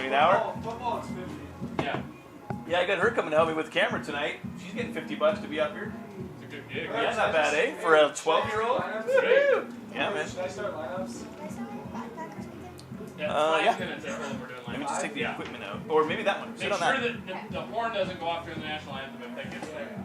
$20 an hour. Football is 50. Yeah, Yeah, I got her coming to help me with the camera tonight. She's getting $50 to be up here. it's a good gig. Yeah, not bad, eh? For a 12-year-old. Lineups? Yeah, man. Should I start lineups? Yeah, Yeah. 5 minutes after we're doing Let me like just take the yeah. equipment out, or maybe that one. Make Sit sure on that. that the horn doesn't go off during the national anthem if that gets there.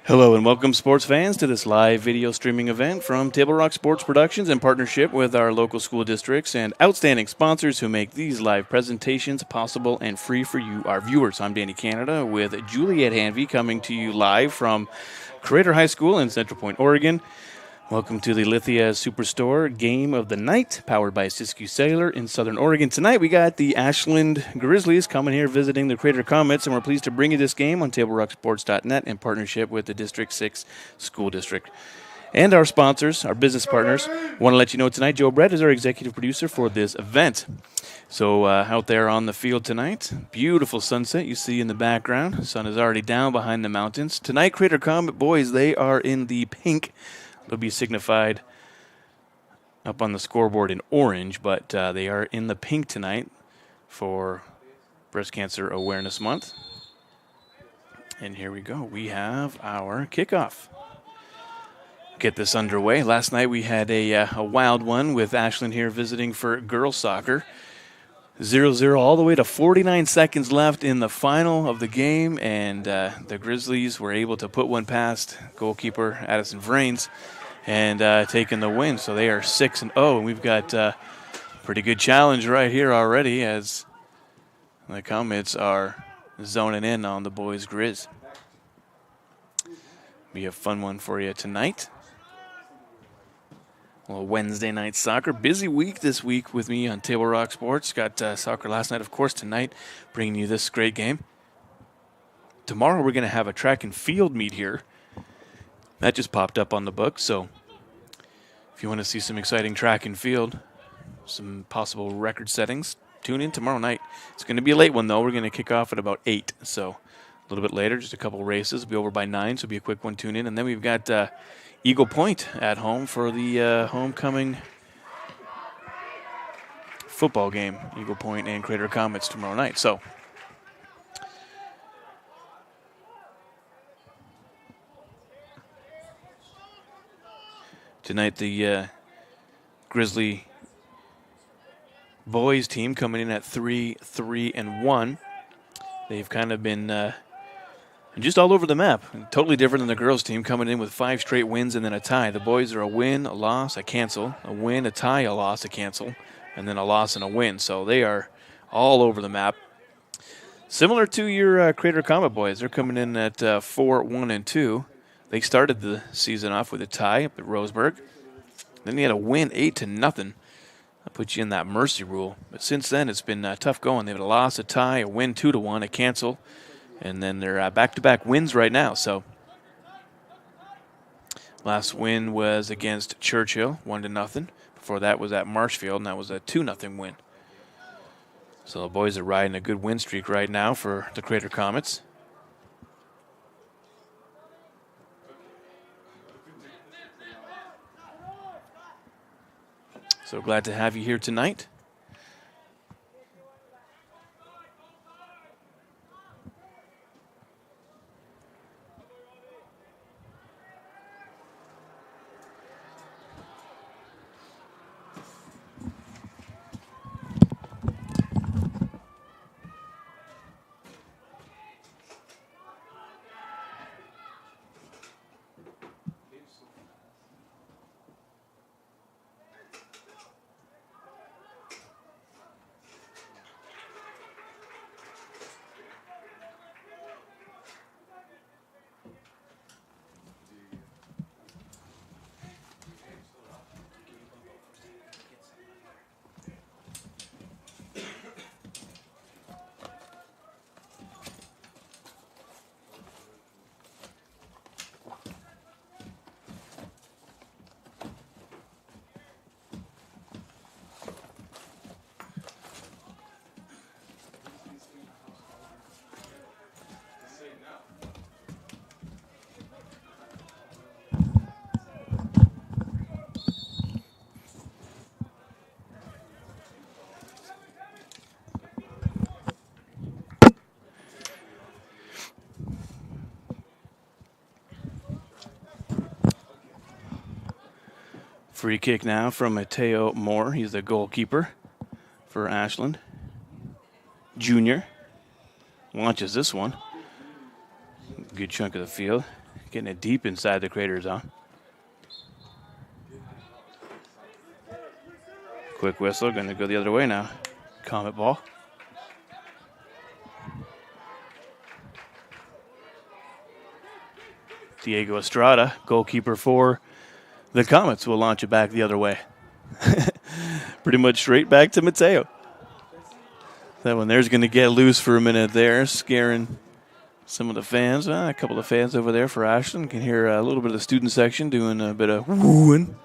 Hello and welcome, sports fans, to this live video streaming event from Table Rock Sports Productions in partnership with our local school districts and outstanding sponsors who make these live presentations possible and free for you, our viewers. I'm Danny Canada with Juliet Hanvey coming to you live from Crater High School in Central Point, Oregon. Welcome to the Lithia Superstore Game of the Night, powered by Siskiyou Sailor in Southern Oregon. Tonight we got the Ashland Grizzlies coming here visiting the Crater Comets, and we're pleased to bring you this game on TableRockSports.net in partnership with the District 6 School District. And our sponsors, our business partners, want to let you know tonight Joe Brett is our executive producer for this event. So out there on the field tonight, beautiful sunset you see in the background. The sun is already down behind the mountains. Tonight, Crater Comet boys, they are in the pink. They'll be signified up on the scoreboard in orange, but they are in the pink tonight for Breast Cancer Awareness Month. And here we go. We have our kickoff. Get this underway. Last night we had a wild one with Ashland here visiting for girls soccer. 0-0 all the way to 49 seconds left in the final of the game, and the Grizzlies were able to put one past goalkeeper Addison Vrains and taking the win. So they are 6-0, and we've got a pretty good challenge right here already as the Comets are zoning in on the boys' Grizz. Be a fun one for you tonight. Well, Wednesday night soccer. Busy week this week with me on Table Rock Sports. Got soccer last night, of course, tonight, bringing you this great game. Tomorrow we're going to have a track and field meet here. That just popped up on the book, so if you want to see some exciting track and field, some possible record settings, tune in tomorrow night. It's going to be a late one, though. We're going to kick off at about 8, so a little bit later, just a couple races. We'll be over by 9, so it'll be a quick one. Tune in, and then we've got Eagle Point at home for the homecoming football game. Eagle Point and Crater Comets tomorrow night. So tonight the Grizzly boys team coming in at 3-3-1. They've kind of been just all over the map. Totally different than the girls' team coming in with 5 straight wins and then a tie. The boys are a win, a loss, a cancel, a win, a tie, a loss, a cancel, and then a loss and a win. So they are all over the map. Similar to your Crater Comet boys, they're coming in at 4-1-2. They started the season off with a tie up at Roseburg. Then they had a win 8-0. That puts you in that mercy rule. But since then, it's been tough going. They had a loss, a tie, a win 2-1, a cancel. And then they're back-to-back wins right now. So last win was against Churchill, 1-0. Before that was at Marshfield, and that was a 2-0 win. So the boys are riding a good win streak right now for the Crater Comets. So glad to have you here tonight. Free kick now from Mateo Moore. He's the goalkeeper for Ashland. Junior launches this one. Good chunk of the field. Getting it deep inside the crater zone. Quick whistle, going to go the other way now. Comet ball. Diego Estrada, goalkeeper for the Comets, will launch it back the other way. Pretty much straight back to Mateo. That one there's going to get loose for a minute there, scaring some of the fans. A couple of fans over there for Ashland. Can hear a little bit of the student section doing a bit of wooing.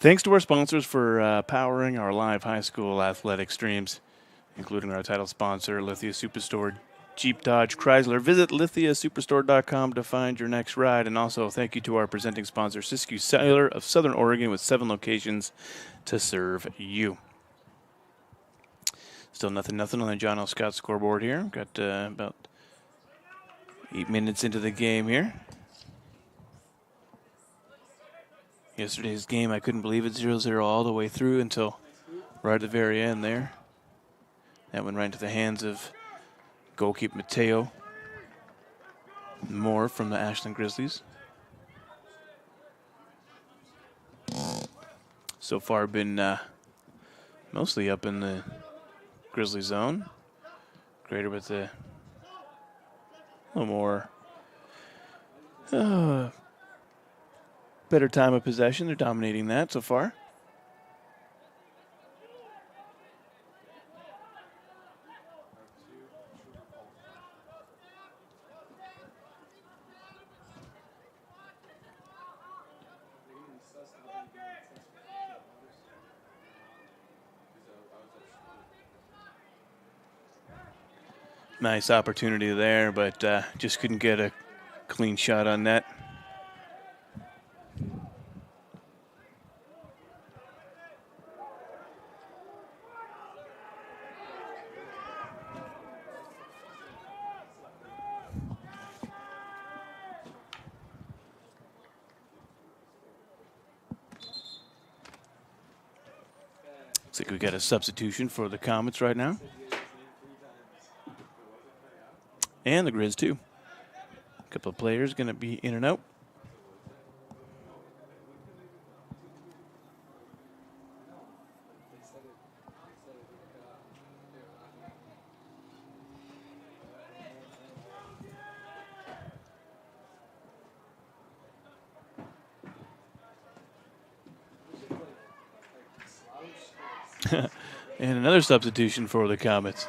Thanks to our sponsors for powering our live high school athletic streams, including our title sponsor, Lithia Superstore, Jeep Dodge Chrysler. Visit lithiasuperstore.com to find your next ride. And also thank you to our presenting sponsor, Siskiyou Cellular of Southern Oregon, with 7 locations to serve you. Still nothing on the John L. Scott scoreboard here. Got about 8 minutes into the game here. Yesterday's game, I couldn't believe it, 0-0 all the way through until right at the very end there. That went right into the hands of goalkeeper Mateo Moore from the Ashland Grizzlies. So far been mostly up in the Grizzly zone. Crater with a little more better time of possession. They're dominating that so far. Nice opportunity there, but just couldn't get a clean shot on net. Looks like we got a substitution for the Comets right now. And the Grizz, too. A couple of players going to be in and out. And another substitution for the Comets.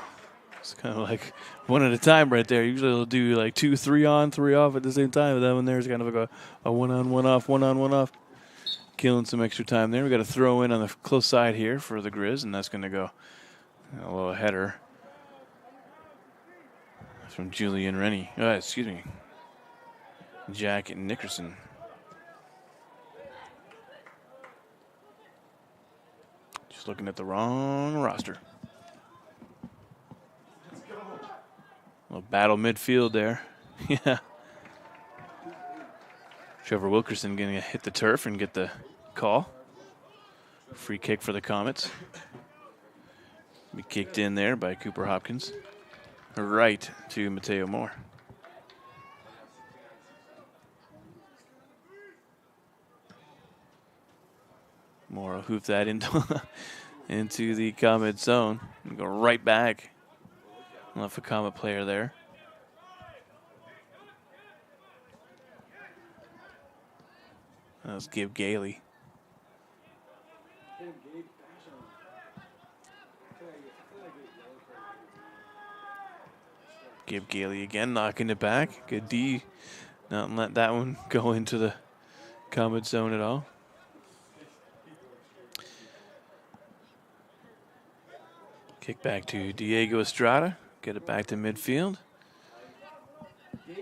It's kind of like one at a time right there. Usually they'll do like 2, 3 on, 3 off at the same time. But that one there's kind of like a 1 on, 1 off, 1 on, 1 off. Killing some extra time there. We got a throw in on the close side here for the Grizz, and that's going to go a little header from Julian Rennie. Excuse me. Jack Nickerson. Just looking at the wrong roster. A little battle midfield there. Yeah. Trevor Wilkerson going to hit the turf and get the call. Free kick for the Comets. Be kicked in there by Cooper Hopkins. Right to Mateo Moore. Moore will hoof that into the Comet zone and go right back. Left a Comet player there. That was Gabe Gailey. Gabe Gailey again knocking it back. Good D. Not let that one go into the Comet zone at all. Kick back to Diego Estrada. Get it back to midfield. Gabe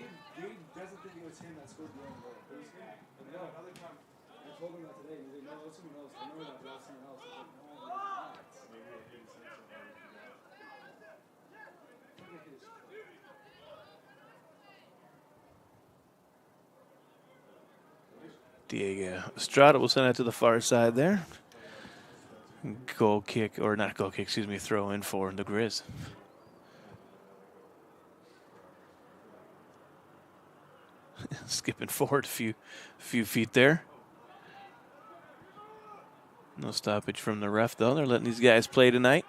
doesn't think it was him that scored the own goal. It was him. But no, another time. I told him that today. He's like, no, it was someone else. I know that was someone else. I was like, no, it's not. Maybe it didn't say something. Diego Estrada will send it to the far side there. Goal kick, or not goal kick, excuse me, throw in for the Grizz. Skipping forward a few feet there. No stoppage from the ref, though. They're letting these guys play tonight.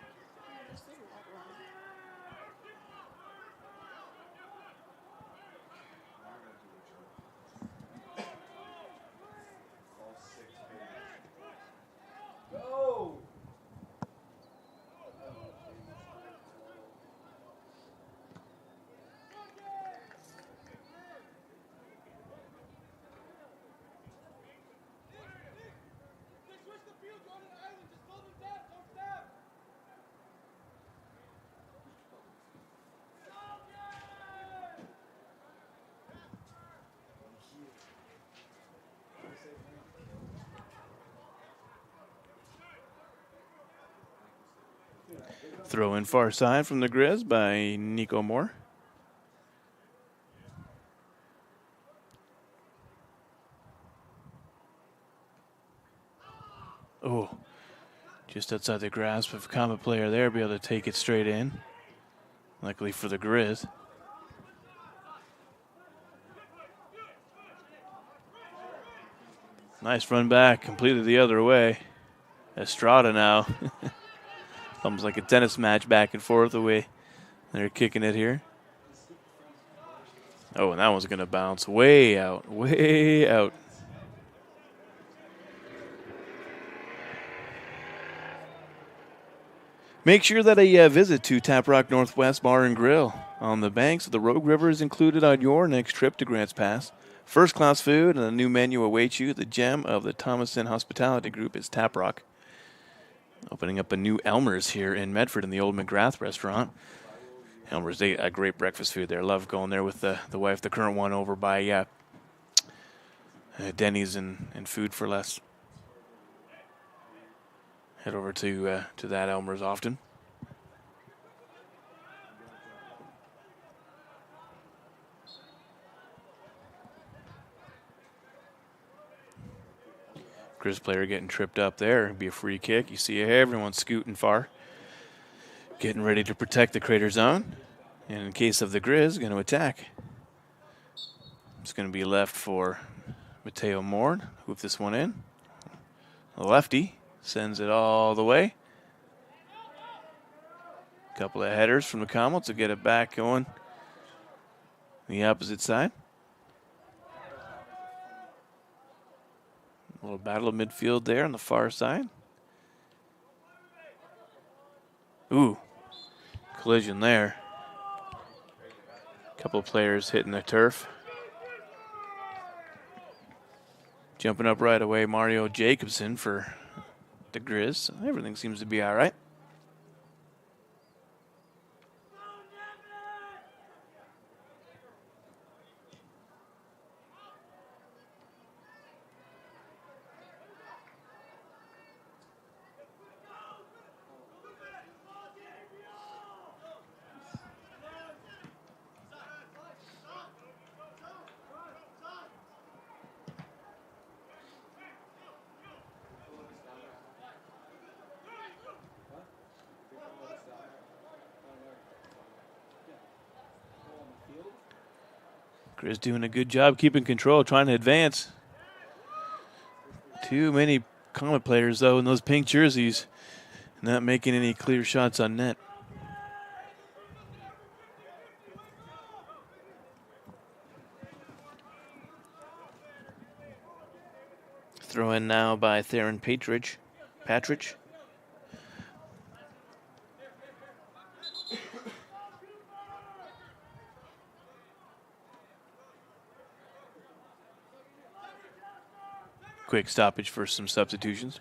Throw in far side from the Grizz by Nico Moore. Oh, just outside the grasp of a Comet player there, be able to take it straight in. Luckily for the Grizz. Nice run back, completely the other way. Estrada now. Almost like a tennis match back and forth the way they're kicking it here. Oh, and that one's going to bounce way out, way out. Make sure that a visit to Tap Rock Northwest Bar and Grill on the banks of the Rogue River is included on your next trip to Grants Pass. First-class food and a new menu awaits you. The gem of the Thomason Hospitality Group is Tap Rock. Opening up a new Elmer's here in Medford in the old McGrath restaurant. Elmer's, a great breakfast food there. Love going there with the wife, the current one over by Denny's and Food for Less. Head over to that Elmer's often. Grizz player getting tripped up there. It'd be a free kick. You see everyone scooting far, getting ready to protect the Crater zone. And in case of the Grizz, going to attack. It's going to be left for Mateo Moore. Hoop this one in. The lefty sends it all the way. Couple of headers from the Commonwealth to get it back going the opposite side. A little battle of midfield there on the far side. Ooh, collision there. Couple of players hitting the turf. Jumping up right away, Mario Jacobson for the Grizz. Everything seems to be all right. Grizz doing a good job keeping control, trying to advance. Too many Comet players, though, in those pink jerseys, not making any clear shots on net. Throw in now by Theron Patridge. Quick stoppage for some substitutions.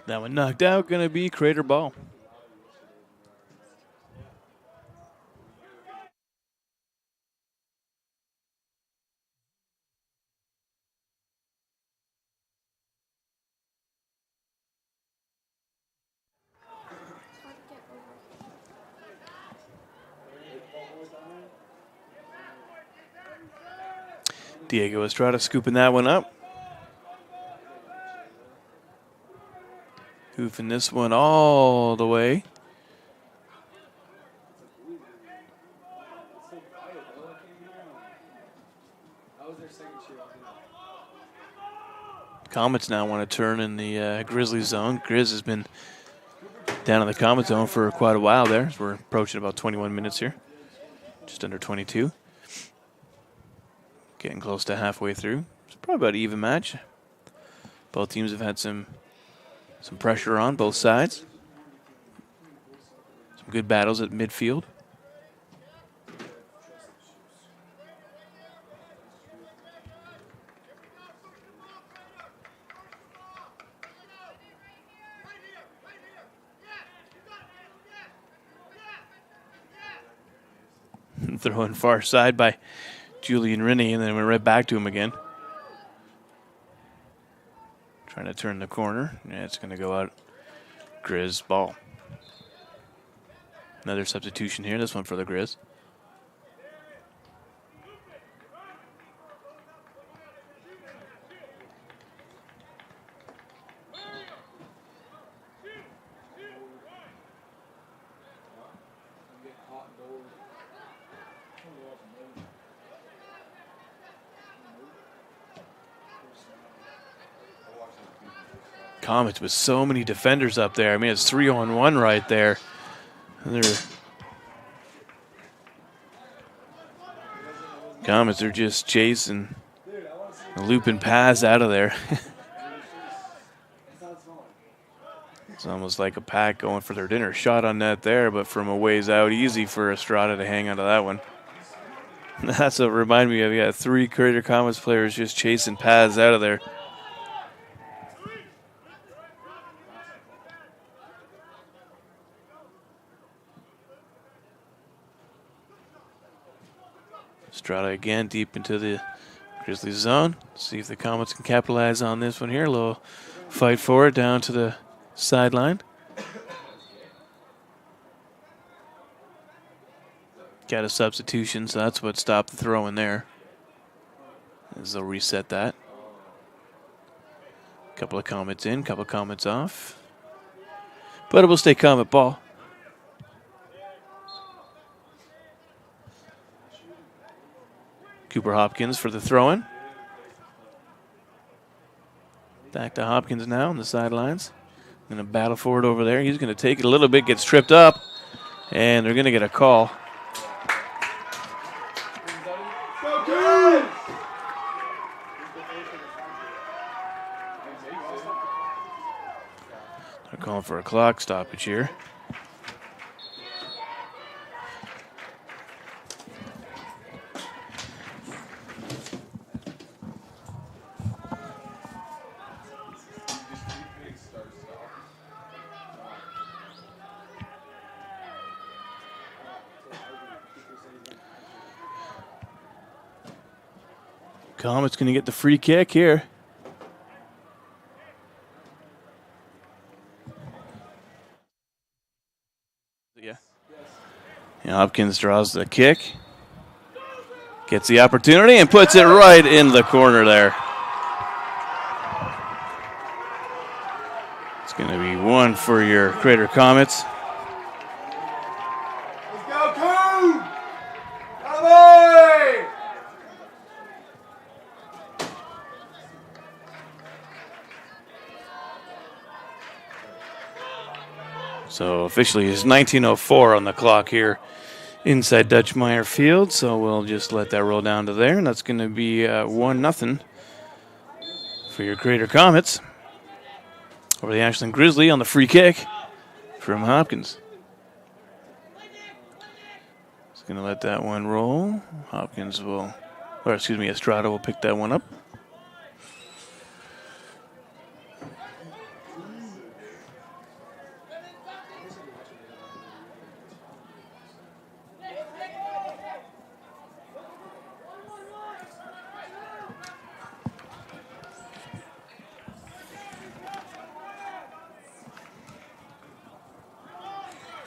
That one knocked out, going to be Crater ball. Diego Estrada scooping that one up. Hoofing this one all the way. Comets now want to turn in the Grizzly zone. Grizz has been down in the Comet zone for quite a while there. So we're approaching about 21 minutes here. Just under 22. Getting close to halfway through. It's probably about an even match. Both teams have had some pressure on both sides. Some good battles at midfield. Throwing far side by Julian Rennie, and then went right back to him again. Trying to turn the corner. Yeah, it's going to go out. Grizz ball. Another substitution here. This one for the Grizz. Comets with so many defenders up there. I mean, it's 3-on-1 right there. Comets are just chasing, looping paths out of there. It's almost like a pack going for their dinner. Shot on net there, but from a ways out, easy for Estrada to hang onto that one. That's what reminded me of. Yeah, 3 Crater Comets players just chasing paths out of there. Estrada again deep into the Grizzlies zone. See if the Comets can capitalize on this one here. A little fight for it down to the sideline. Got a substitution, so that's what stopped the throw in there. As they'll reset that. Couple of Comets in, couple of Comets off. But it will stay Comet ball. Cooper Hopkins for the throw-in. Back to Hopkins now on the sidelines. Going to battle for it over there. He's going to take it a little bit, gets tripped up, and they're going to get a call. They're calling for a clock stoppage here. Comet's going to get the free kick here. Yeah. Hopkins draws the kick. Gets the opportunity and puts it right in the corner there. It's going to be one for your Crater Comets. Let's go, Coon! Attaboy! So officially it's 19:04 on the clock here inside Dutch Meyer Field. So we'll just let that roll down to there. And that's going to be 1-0 for your Crater Comets over the Ashland Grizzly on the free kick from Hopkins. Just going to let that one roll. Hopkins will, or excuse me, Estrada will pick that one up.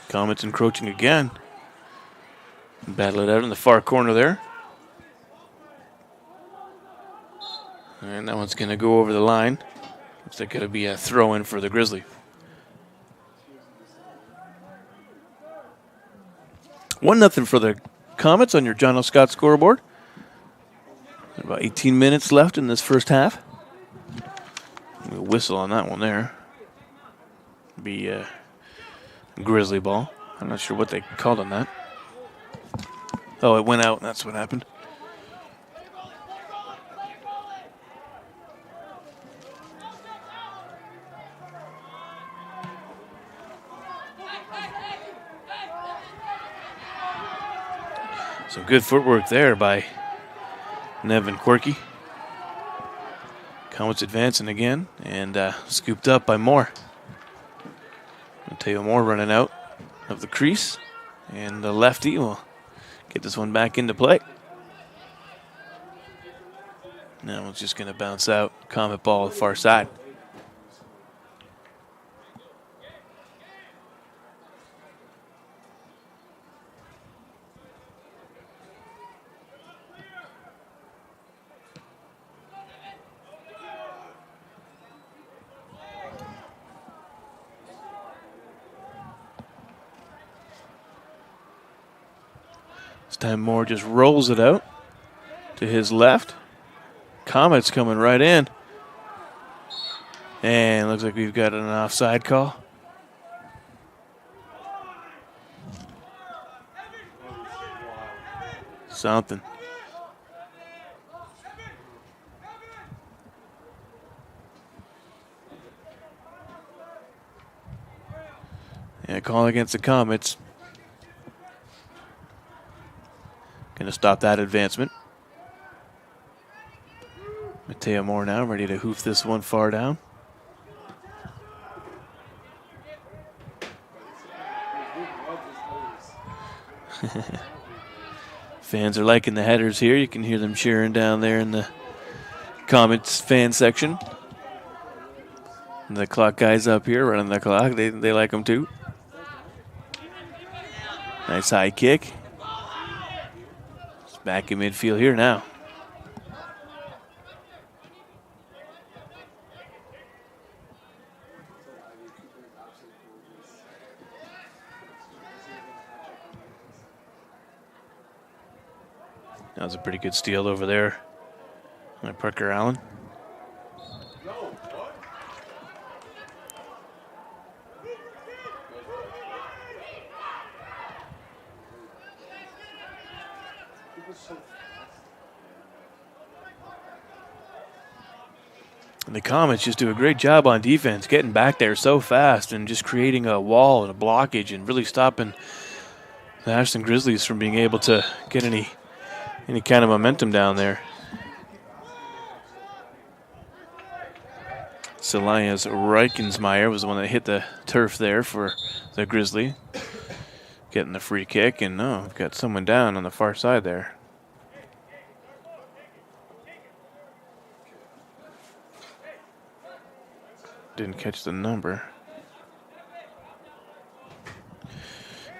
Comets encroaching again. Battle it out in the far corner there. And that one's going to go over the line. Looks like it'll be a throw-in for the Grizzly. 1-0 for the Comets on your John O. Scott scoreboard. About 18 minutes left in this first half. We'll whistle on that one there. Be a Grizzly ball. I'm not sure what they called on that. Oh, it went out, and that's what happened. Some good footwork there by Nevin Quirky. Comets advancing again and scooped up by Moore. Teo Moore running out of the crease, and the lefty will get this one back into play. Now it's just going to bounce out. Comet ball the far side. This time Moore just rolls it out to his left. Comet's coming right in. And looks like we've got an offside call. Something. Yeah, call against the Comets. Going to stop that advancement. Mateo Moore now ready to hoof this one far down. Fans are liking the headers here. You can hear them cheering down there in the Comets fan section. And the clock guys up here running the clock. They like them too. Nice high kick. It's back in midfield here now. That was a pretty good steal over there by Parker Allen. And the Comets just do a great job on defense, getting back there so fast and just creating a wall and a blockage and really stopping the Ashland Grizzlies from being able to get any kind of momentum down there. Celias Reichensmeyer was the one that hit the turf there for the Grizzly. Getting the free kick, and we've got someone down on the far side there. Didn't catch the number.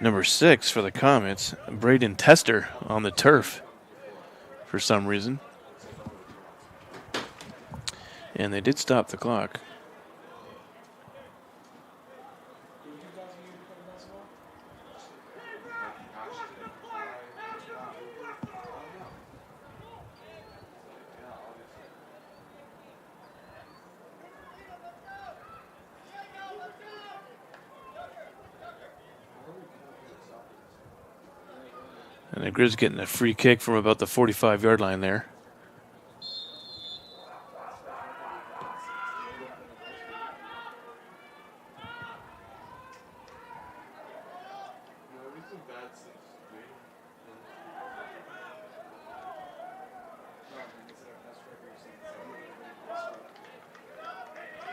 Number 6 for the Comets, Braden Tester on the turf for some reason. And they did stop the clock. And the Grizz getting a free kick from about the 45-yard line there.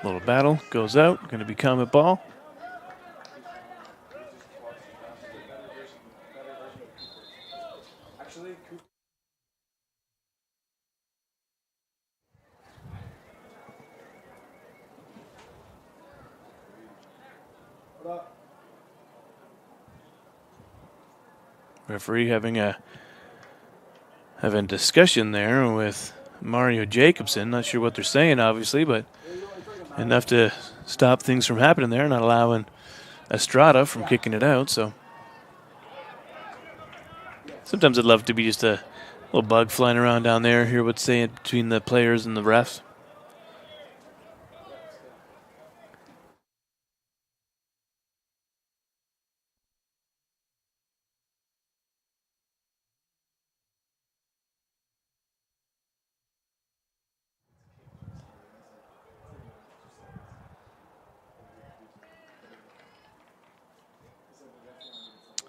Little battle goes out, going to be Comet ball. Referee having a discussion there with Mario Jacobson. Not sure what they're saying, obviously, but enough to stop things from happening there, not allowing Estrada from kicking it out. So sometimes I'd love to be just a little bug flying around down there, hear what's saying between the players and the refs.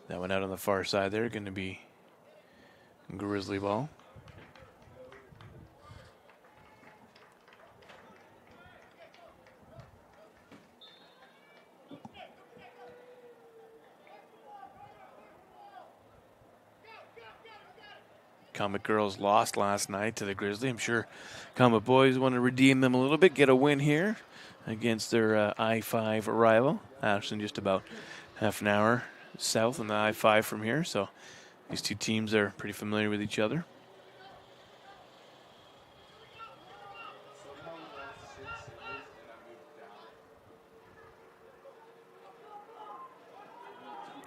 That one out on the far side there, going to be Grizzly ball. Comet girls lost last night to the Grizzly. I'm sure Comet boys want to redeem them a little bit, get a win here against their I-5 rival. Ashland just about half an hour south on the I-5 from here, so these two teams are pretty familiar with each other.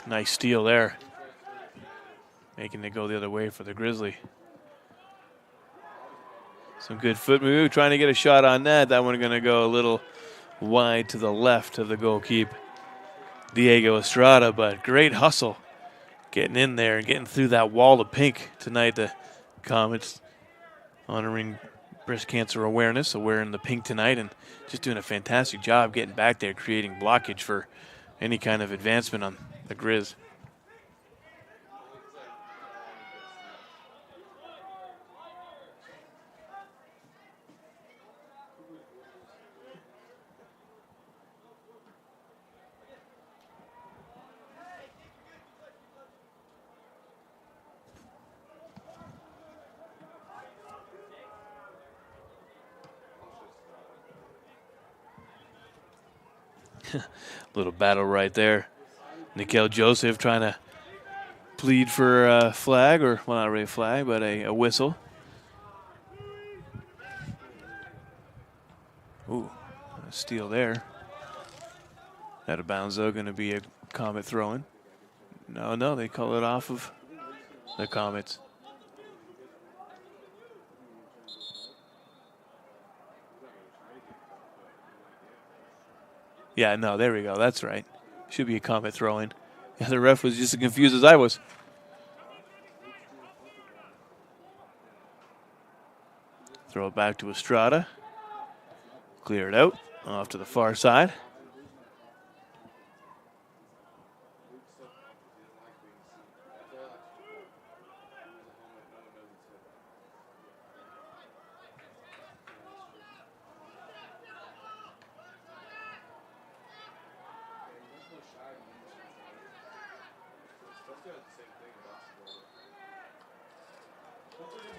Nice steal there, making it go the other way for the Grizzly. Some good foot move, trying to get a shot on that. That one going to go a little wide to the left of the goalkeep, Diego Estrada, but great hustle getting in there and getting through that wall of pink tonight. The Comets honoring breast cancer awareness, so wearing the pink tonight and just doing a fantastic job getting back there, creating blockage for any kind of advancement on the Grizz. Little battle right there. Nikel Joseph trying to plead for a flag, or, well, not really a flag, but a whistle. Ooh, a steal there. Out of bounds, though, going to be a Comet throw-in. No, they call it off of the Comets. Yeah, no, there we go. That's right. Should be a Comet throw-in. Yeah, the ref was just as confused as I was. Throw it back to Estrada. Clear it out. Off to the far side.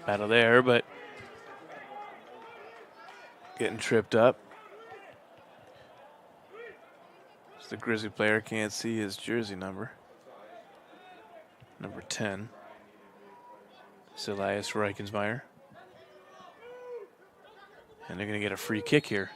Battle there, but getting tripped up. So the Grizzly player can't see his jersey number. Number 10. It's Elias Reichensmeyer. And they're going to get a free kick here.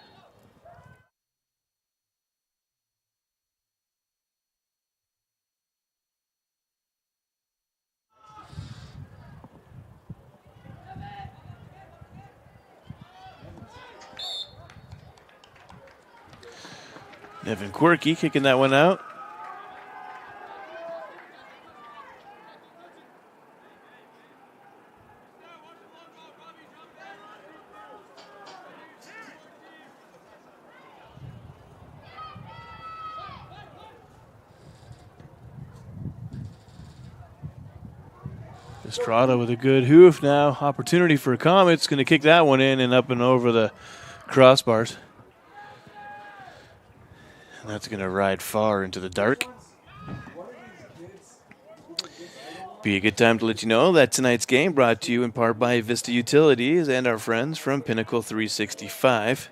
Evan Quirky kicking that one out. Estrada with a good hoof now. Opportunity for Comets. Going to kick that one in and up and over the crossbars. And that's going to ride far into the dark. Be a good time to let you know that tonight's game brought to you in part by Vista Utilities and our friends from Pinnacle 365.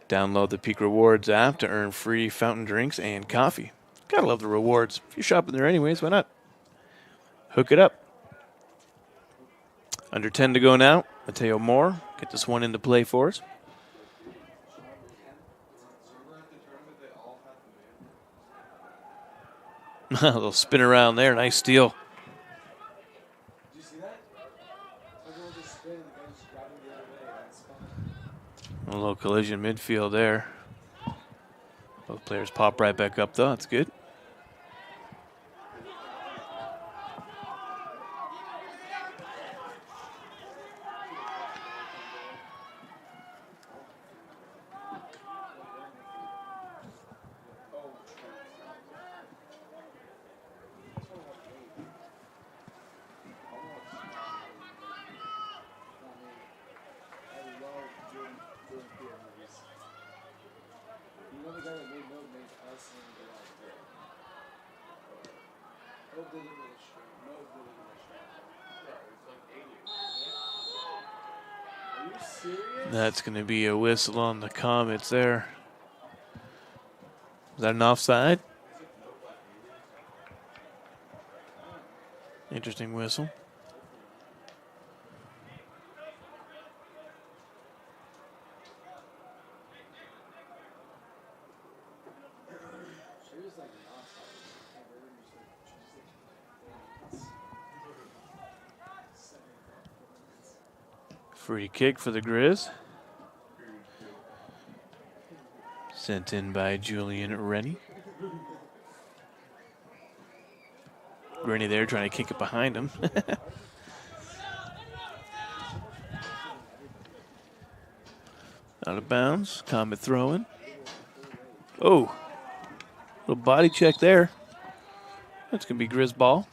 Download the Peak Rewards app to earn free fountain drinks and coffee. Gotta love the rewards. If you're shopping there anyways, why not? Hook it up. Under 10 to go now. Mateo Moore, get this one into play for us. A little spin around there. Nice steal. A little collision midfield there. Both players pop right back up, though. That's good. That's going to be a whistle on the Comets there. Is that an offside? Interesting whistle. Free kick for the Grizz. Sent in by Julian Rennie. Rennie there trying to kick it behind him. Out of bounds. Comet throwing. Oh, little body check there. That's going to be Grizz ball.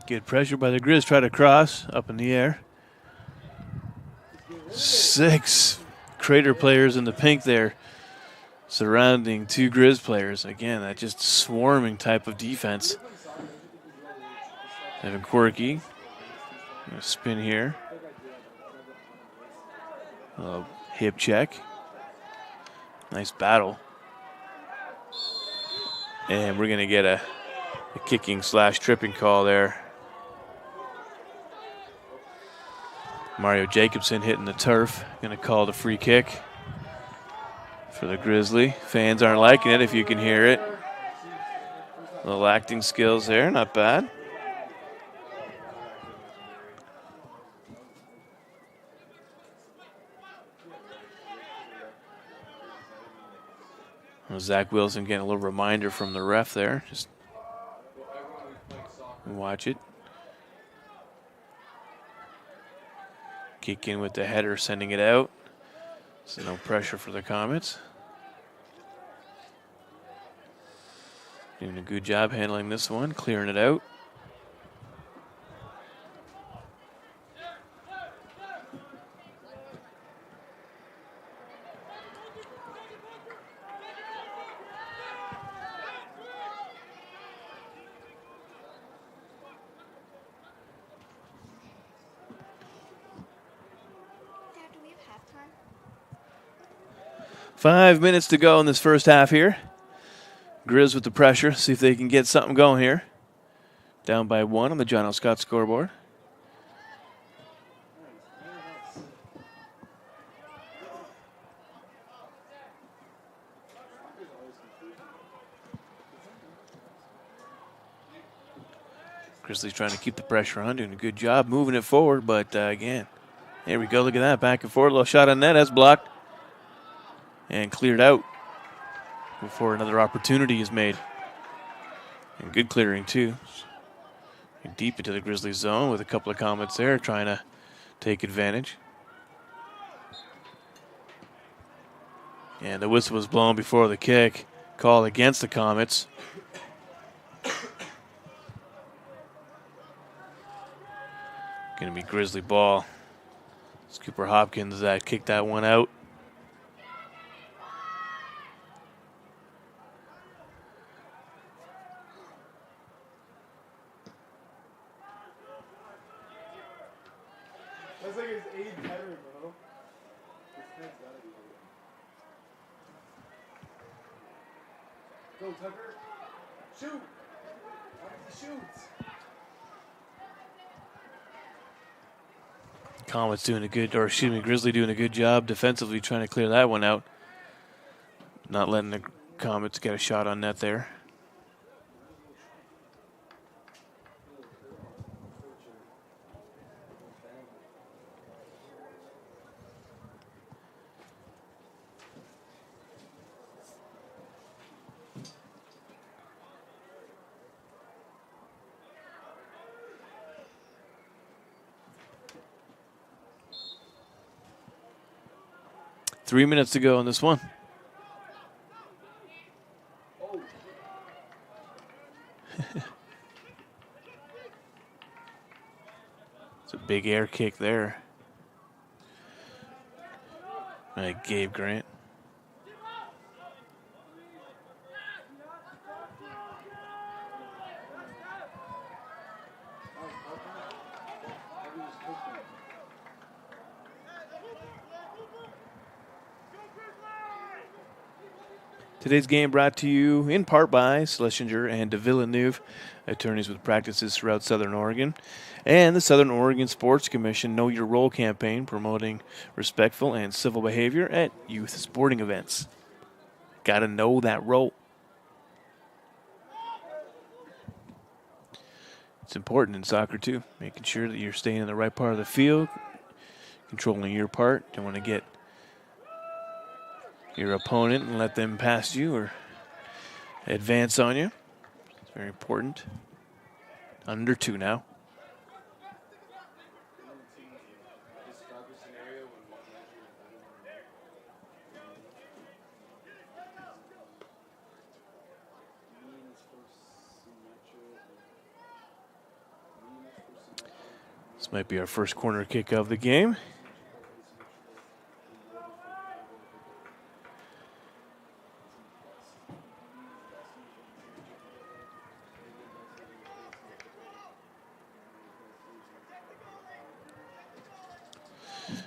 Good pressure by the Grizz. Try to cross up in the air. 6 Crater players in the pink there surrounding 2 Grizz players. Again, that just swarming type of defense. Evan Quirky. Spin here. Hip check. Nice battle. And we're going to get a kicking / tripping call there. Mario Jacobson hitting the turf. Going to call the free kick for the Grizzly. Fans aren't liking it if you can hear it. Little acting skills there, not bad. Well, Zach Wilson getting a little reminder from the ref there. Just watch it. Kick in with the header, sending it out. So no pressure for the Comets. Doing a good job handling this one, clearing it out. Dad, do we have halftime? 5 minutes to go in this first half here. Grizz with the pressure, see if they can get something going here. Down by 1 on the John L. Scott scoreboard. Grizzlies trying to keep the pressure on, doing a good job moving it forward, but again, there we go, look at that, back and forth, little shot on net, that's blocked and cleared out before another opportunity is made. And good clearing too. Deep into the Grizzlies zone with a couple of Comets there trying to take advantage. And the whistle was blown before the kick. Call against the Comets. Going to be Grizzly ball. Cooper Hopkins kicked that one out. That's like his 8th header, bro. His head's gotta be over. Go, Tucker. Shoot! He shoots. Comets doing a good, or excuse me, Grizzly doing a good job defensively trying to clear that one out. Not letting the Comets get a shot on net there. Three minutes to go in this one. It's a big air kick there. Gabe Grant. Today's game brought to you in part by Schlesinger and de Villeneuve, attorneys with practices throughout Southern Oregon, and the Southern Oregon Sports Commission Know Your Role campaign promoting respectful and civil behavior at youth sporting events. Gotta know that role. It's important in soccer too, making sure that you're staying in the right part of the field, controlling your part. Don't want to get your opponent and let them pass you or advance on you. It's very important. Under 2 now. This might be our first corner kick of the game.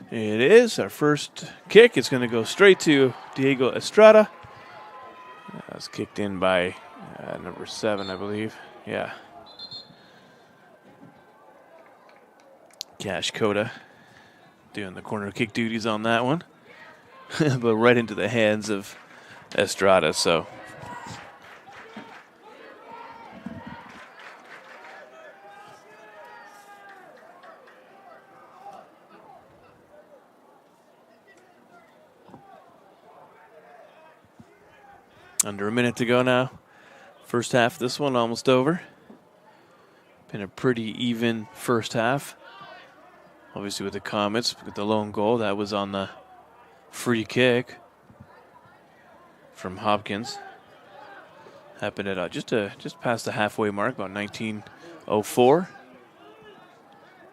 It is our first kick. It's going to go straight to Diego Estrada. That was kicked in by number 7, I believe. Yeah. Cash Coda doing the corner kick duties on that one. But right into the hands of Estrada, so. Under a minute to go now. First half of this one almost over. Been a pretty even first half. Obviously with the Comets, with the lone goal, that was on the free kick from Hopkins. Happened at just past the halfway mark, about 19:04.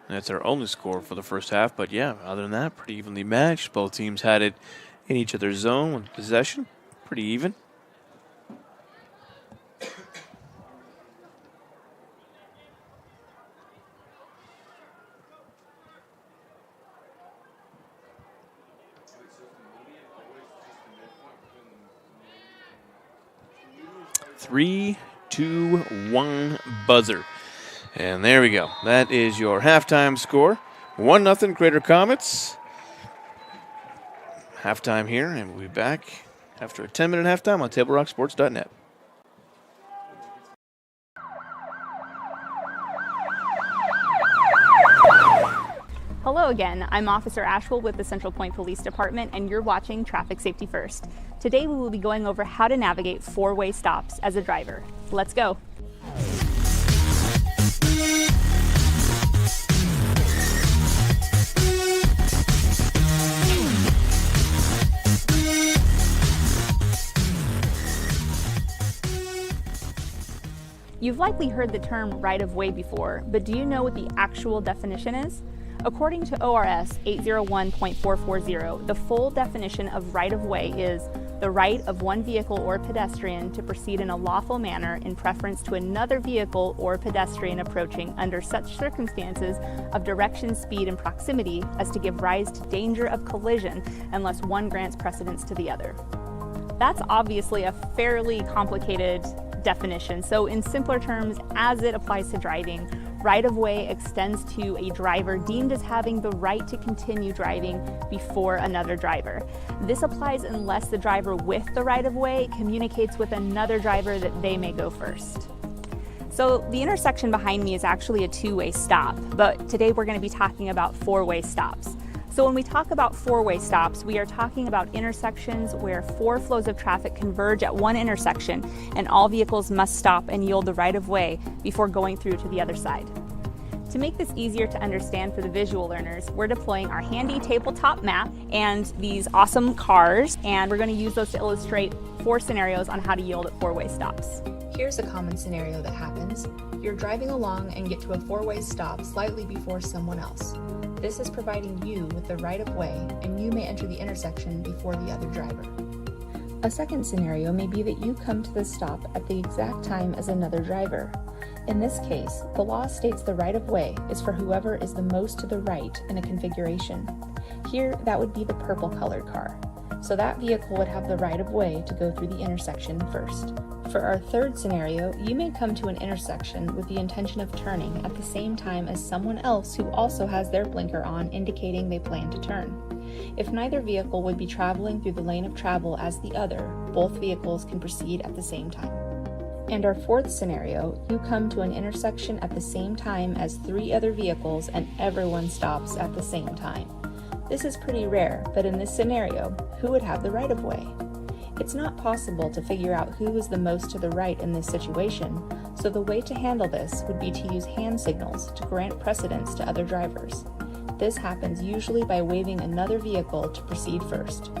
That's our only score for the first half, but yeah, other than that, pretty evenly matched. Both teams had it in each other's zone with possession, pretty even. Three, 2, 1 buzzer. And there we go. That is your halftime score. 1-0 Crater Comets. Halftime here, and we'll be back after a 10-minute halftime on TableRockSports.net. Hello again, I'm Officer Ashwell with the Central Point Police Department, and you're watching Traffic Safety First. Today we will be going over how to navigate four-way stops as a driver. Let's go. You've likely heard the term right-of-way before, but do you know what the actual definition is? According to ORS 801.440, the full definition of right-of-way is the right of one vehicle or pedestrian to proceed in a lawful manner in preference to another vehicle or pedestrian approaching under such circumstances of direction, speed, and proximity as to give rise to danger of collision unless one grants precedence to the other. That's obviously a fairly complicated definition, so in simpler terms, as it applies to driving, right-of-way extends to a driver deemed as having the right to continue driving before another driver. This applies unless the driver with the right-of-way communicates with another driver that they may go first. So the intersection behind me is actually a two-way stop, but today we're going to be talking about four-way stops. So when we talk about four-way stops, we are talking about intersections where four flows of traffic converge at one intersection and all vehicles must stop and yield the right-of-way before going through to the other side. To make this easier to understand for the visual learners, we're deploying our handy tabletop map and these awesome cars, and we're going to use those to illustrate 4 scenarios on how to yield at four-way stops. Here's a common scenario that happens. You're driving along and get to a four-way stop slightly before someone else. This is providing you with the right of way, and you may enter the intersection before the other driver. A second scenario may be that you come to the stop at the exact time as another driver. In this case, the law states the right of way is for whoever is the most to the right in a configuration. Here, that would be the purple colored car. so that vehicle would have the right of way to go through the intersection first. For our third scenario, you may come to an intersection with the intention of turning at the same time as someone else who also has their blinker on, indicating they plan to turn. If neither vehicle would be traveling through the lane of travel as the other, both vehicles can proceed at the same time. And our fourth scenario, you come to an intersection at the same time as 3 other vehicles and everyone stops at the same time. This is pretty rare, but in this scenario, who would have the right of way? It's not possible to figure out who is the most to the right in this situation, so the way to handle this would be to use hand signals to grant precedence to other drivers. This happens usually by waving another vehicle to proceed first.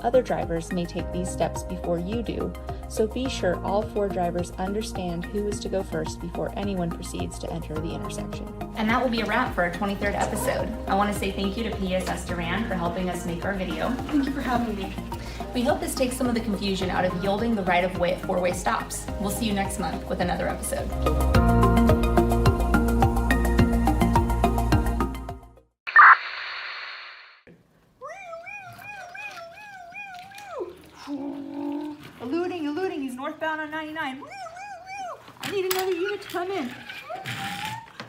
Other drivers may take these steps before you do, so be sure all 4 drivers understand who is to go first before anyone proceeds to enter the intersection. And that will be a wrap for our 23rd episode. I want to say thank you to PSS Duran for helping us make our video. Thank you for having me. We hope this takes some of the confusion out of yielding the right of way at 4-way stops. We'll see you next month with another episode. Eluding, he's northbound on 99. I need another unit to come in.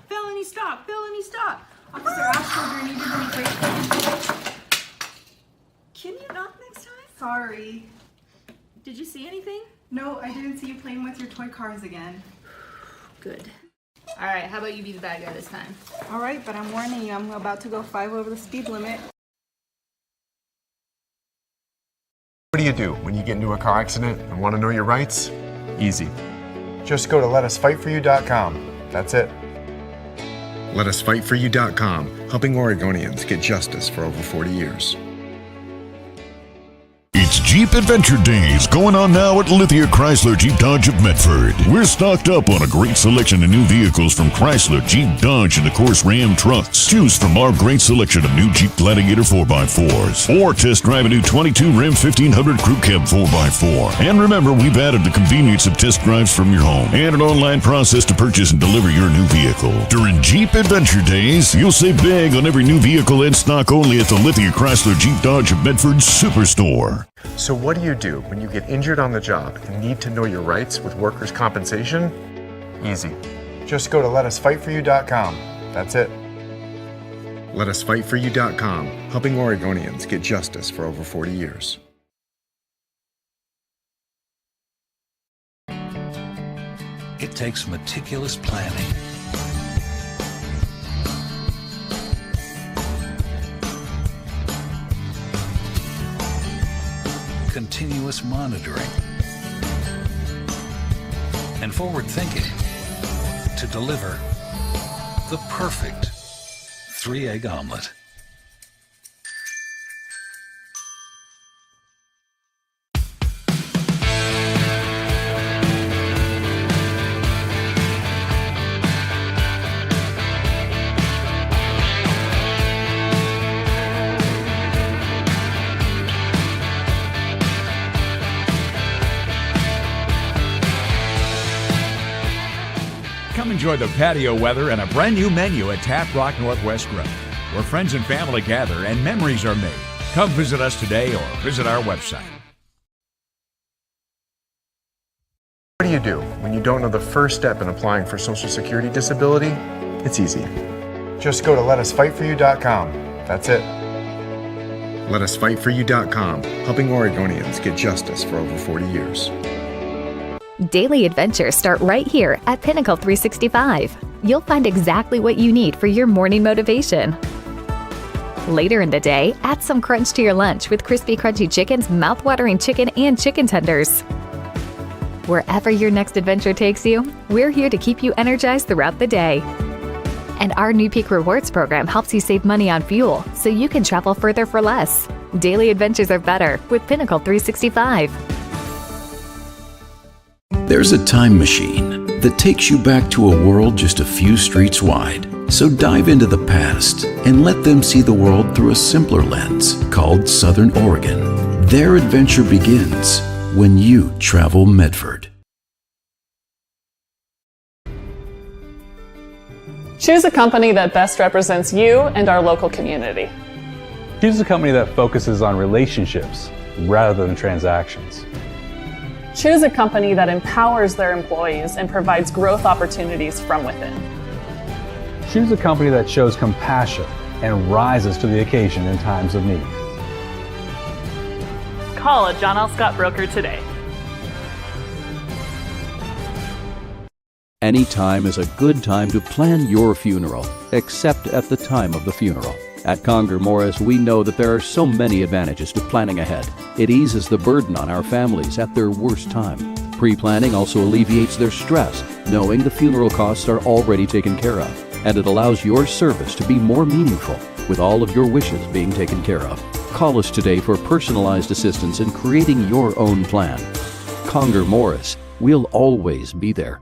Felony stop. Officer Ashland, you did any great. Can you knock next time? Sorry. Did you see anything? No, I didn't see you playing with your toy cars again. Good. All right, how about you be the bad guy this time? All right, but I'm warning you, I'm about to go 5 over the speed limit. What do you do when you get into a car accident and want to know your rights? Easy. Just go to letusfightforyou.com. That's it. Letusfightforyou.com, helping Oregonians get justice for over 40 years. It's Jeep Adventure Days going on now at Lithia Chrysler Jeep Dodge of Medford. We're stocked up on a great selection of new vehicles from Chrysler, Jeep, Dodge, and of course Ram trucks. Choose from our great selection of new Jeep Gladiator 4x4s or test drive a new 22 Ram 1500 Crew Cab 4x4. And remember, we've added the convenience of test drives from your home and an online process to purchase and deliver your new vehicle. During Jeep Adventure Days, you'll save big on every new vehicle in stock only at the Lithia Chrysler Jeep Dodge of Medford Superstore. So what do you do when you get injured on the job and need to know your rights with workers' compensation? Easy. Just go to letusfightforyou.com. That's it. Letusfightforyou.com, helping Oregonians get justice for over 40 years. It takes meticulous planning, continuous monitoring, and forward thinking to deliver the perfect 3-egg omelet. Come enjoy the patio weather and a brand new menu at Tap Rock Northwest Grill, where friends and family gather and memories are made. Come visit us today or visit our website. What do you do when you don't know the first step in applying for Social Security disability? It's easy. Just go to letusfightforyou.com. That's it. Letusfightforyou.com, helping Oregonians get justice for over 40 years. Daily adventures start right here at Pinnacle 365. You'll find exactly what you need for your morning motivation. Later in the day, add some crunch to your lunch with crispy, crunchy chickens, mouth-watering chicken, and chicken tenders. Wherever your next adventure takes you, we're here to keep you energized throughout the day. And our new Peak Rewards program helps you save money on fuel so you can travel further for less. Daily adventures are better with Pinnacle 365. There's a time machine that takes you back to a world just a few streets wide. So dive into the past and let them see the world through a simpler lens called Southern Oregon. Their adventure begins when you travel Medford. Choose a company that best represents you and our local community. Choose a company that focuses on relationships, rather than transactions. Choose a company that empowers their employees and provides growth opportunities from within. Choose a company that shows compassion and rises to the occasion in times of need. Call a John L. Scott broker today. Any time is a good time to plan your funeral, except at the time of the funeral. At Conger Morris, we know that there are so many advantages to planning ahead. It eases the burden on our families at their worst time. Pre-planning also alleviates their stress, knowing the funeral costs are already taken care of. And it allows your service to be more meaningful, with all of your wishes being taken care of. Call us today for personalized assistance in creating your own plan. Conger Morris, we'll always be there.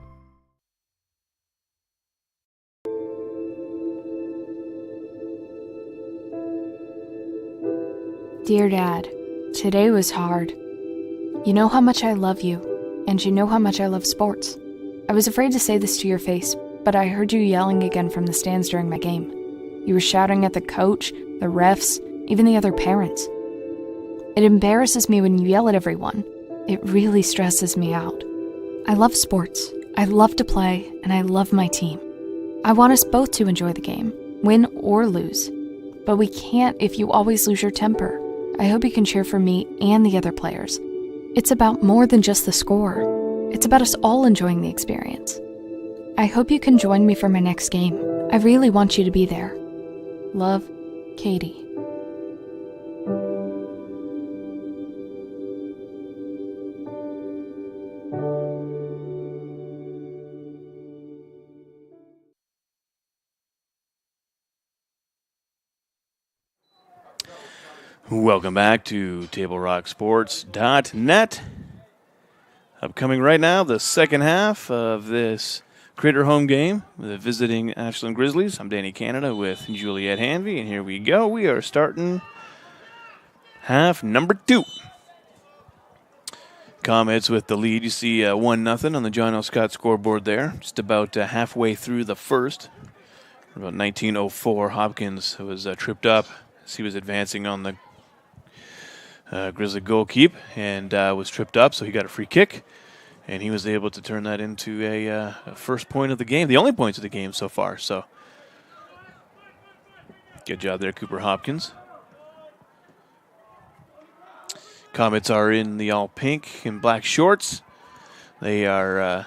Dear Dad, today was hard. You know how much I love you, and you know how much I love sports. I was afraid to say this to your face, but I heard you yelling again from the stands during my game. You were shouting at the coach, the refs, even the other parents. It embarrasses me when you yell at everyone. It really stresses me out. I love sports, I love to play, and I love my team. I want us both to enjoy the game, win or lose. But we can't if you always lose your temper. I hope you can cheer for me and the other players. It's about more than just the score. It's about us all enjoying the experience. I hope you can join me for my next game. I really want you to be there. Love, Katie. Welcome back to TableRockSports.net. Upcoming right now, the second half of this Crater home game with the visiting Ashland Grizzlies. I'm Danny Canada with Juliet Hanvey, and here we go. We are starting half number 2. Comets with the lead. You see 1-0 on the John L. Scott scoreboard there. Just about halfway through the first. About 19:04, Hopkins was tripped up as he was advancing on the Grizzly goalkeep and was tripped up, so he got a free kick, and he was able to turn that into a first point of the game, the only points of the game so far. So good job there, Cooper Hopkins. Comets are in the all pink and black shorts. They are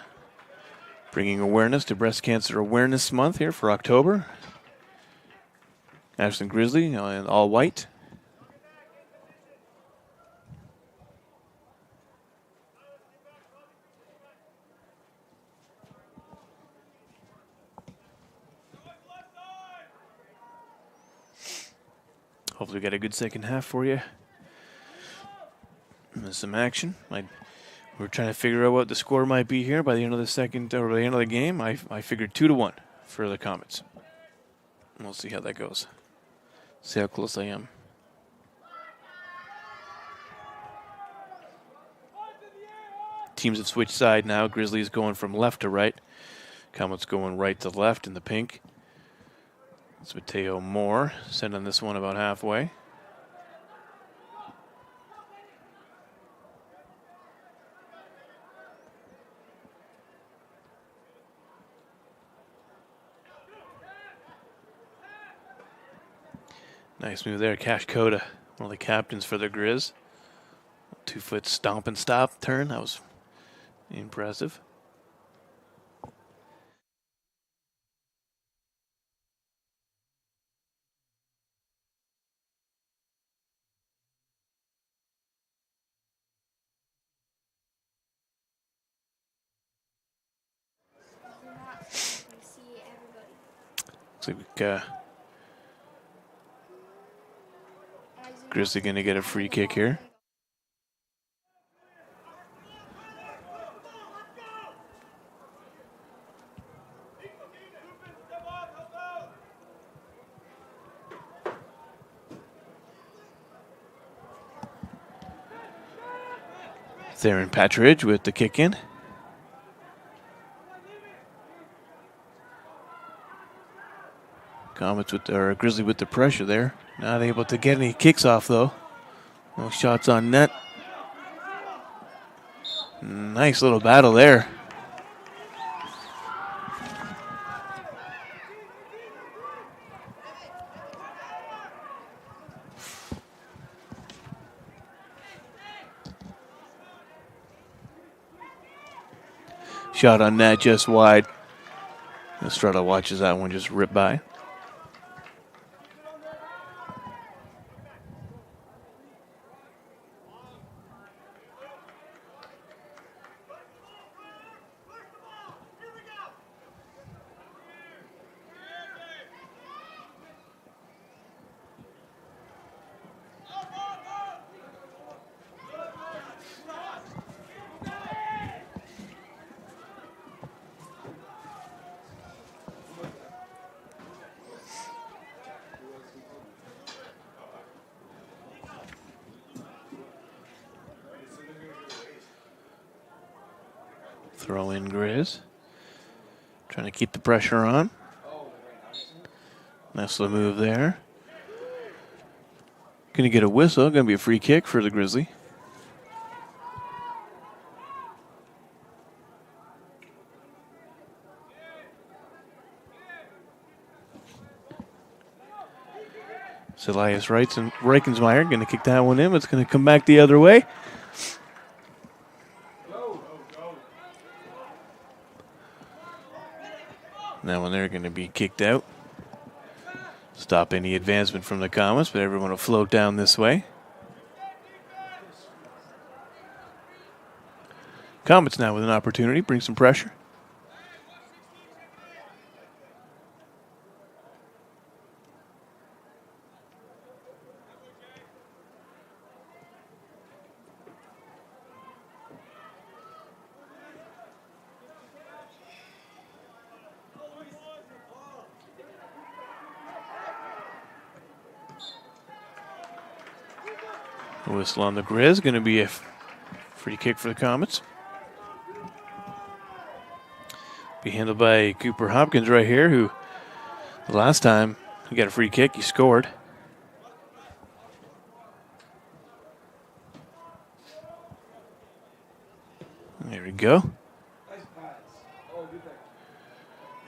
bringing awareness to Breast Cancer Awareness Month here for October. Ashland Grizzly in all white. Hopefully we got a good second half for you. There's some action. We're trying to figure out what the score might be here by the end of the second, or by the end of the game. I figured 2-1 for the Comets. We'll see how that goes. See how close I am. Teams have switched side now. Grizzlies going from left to right. Comets going right to left in the pink. It's Mateo Moore sending this one about halfway. Nice move there. Cash Coda, one of the captains for the Grizz. 2-foot stomp and stop turn. That was impressive. Looks like we got Grizzly going to get a free kick here. Theron Patridge with the kick in. Comets with, or Grizzly with the pressure there. Not able to get any kicks off though. No shots on net. Nice little battle there. Shot on net just wide. Estrada watches that one just rip by. Throw in Grizz. Trying to keep the pressure on. Nice little move there. Going to get a whistle. Going to be a free kick for the Grizzly. Elias Reichensmeyer going to kick that one in. It's going to come back the other way. That one they're going to be kicked out. Stop any advancement from the Comets, but everyone will float down this way. Comets now with an opportunity, bring some pressure. Whistle on the Grizz, going to be a free kick for the Comets. Be handled by Cooper Hopkins right here, who the last time he got a free kick, he scored. There we go.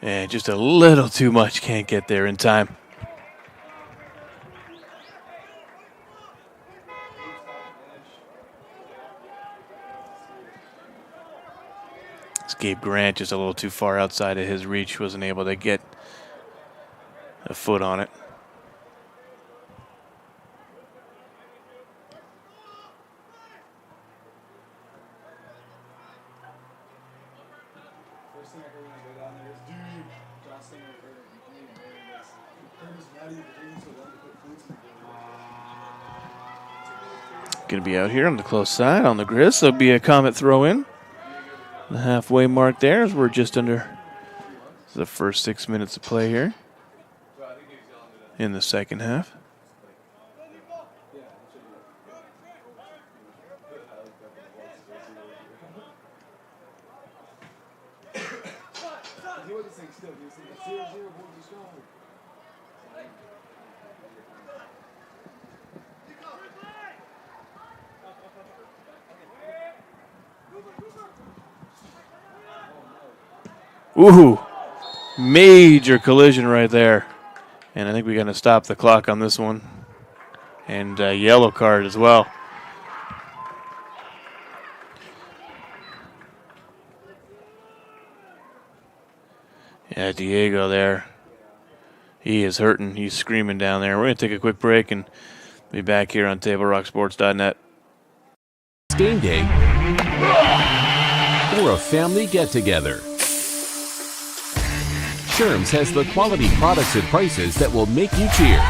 And just a little too much, can't get there in time. Gabe Grant just a little too far outside of his reach, wasn't able to get a foot on it. First thing I heard when I go down there is, dude, Johnson Going to be out here on the close side on the Grizz. So it'll be a Comet throw in. The halfway mark there as we're just under the first 6 minutes of play here in the second half. Ooh, major collision right there. And I think we're going to stop the clock on this one. And a yellow card as well. Yeah, Diego there. He is hurting. He's screaming down there. We're going to take a quick break and be back here on TableRockSports.net. Game day or a family get-together. Sherm's has the quality products and prices that will make you cheer.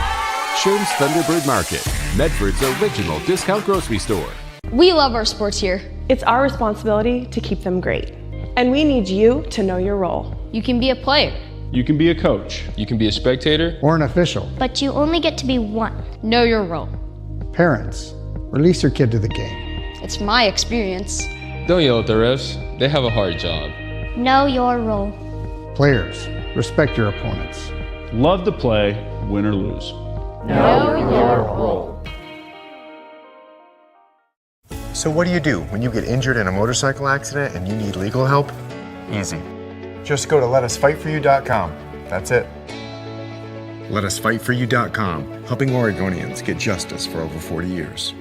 Sherm's Thunderbird Market, Medford's original discount grocery store. We love our sports here. It's our responsibility to keep them great. And we need you to know your role. You can be a player. You can be a coach. You can be a spectator. Or an official. But you only get to be one. Know your role. Parents, release your kid to the game. It's my experience. Don't yell at the refs. They have a hard job. Know your role. Players, respect your opponents. Love to play, win or lose. Know your role. So what do when you get injured in a motorcycle accident and you need legal help? Easy. Just go to letusfightforyou.com. That's it. Letusfightforyou.com, helping Oregonians get justice for over 40 years.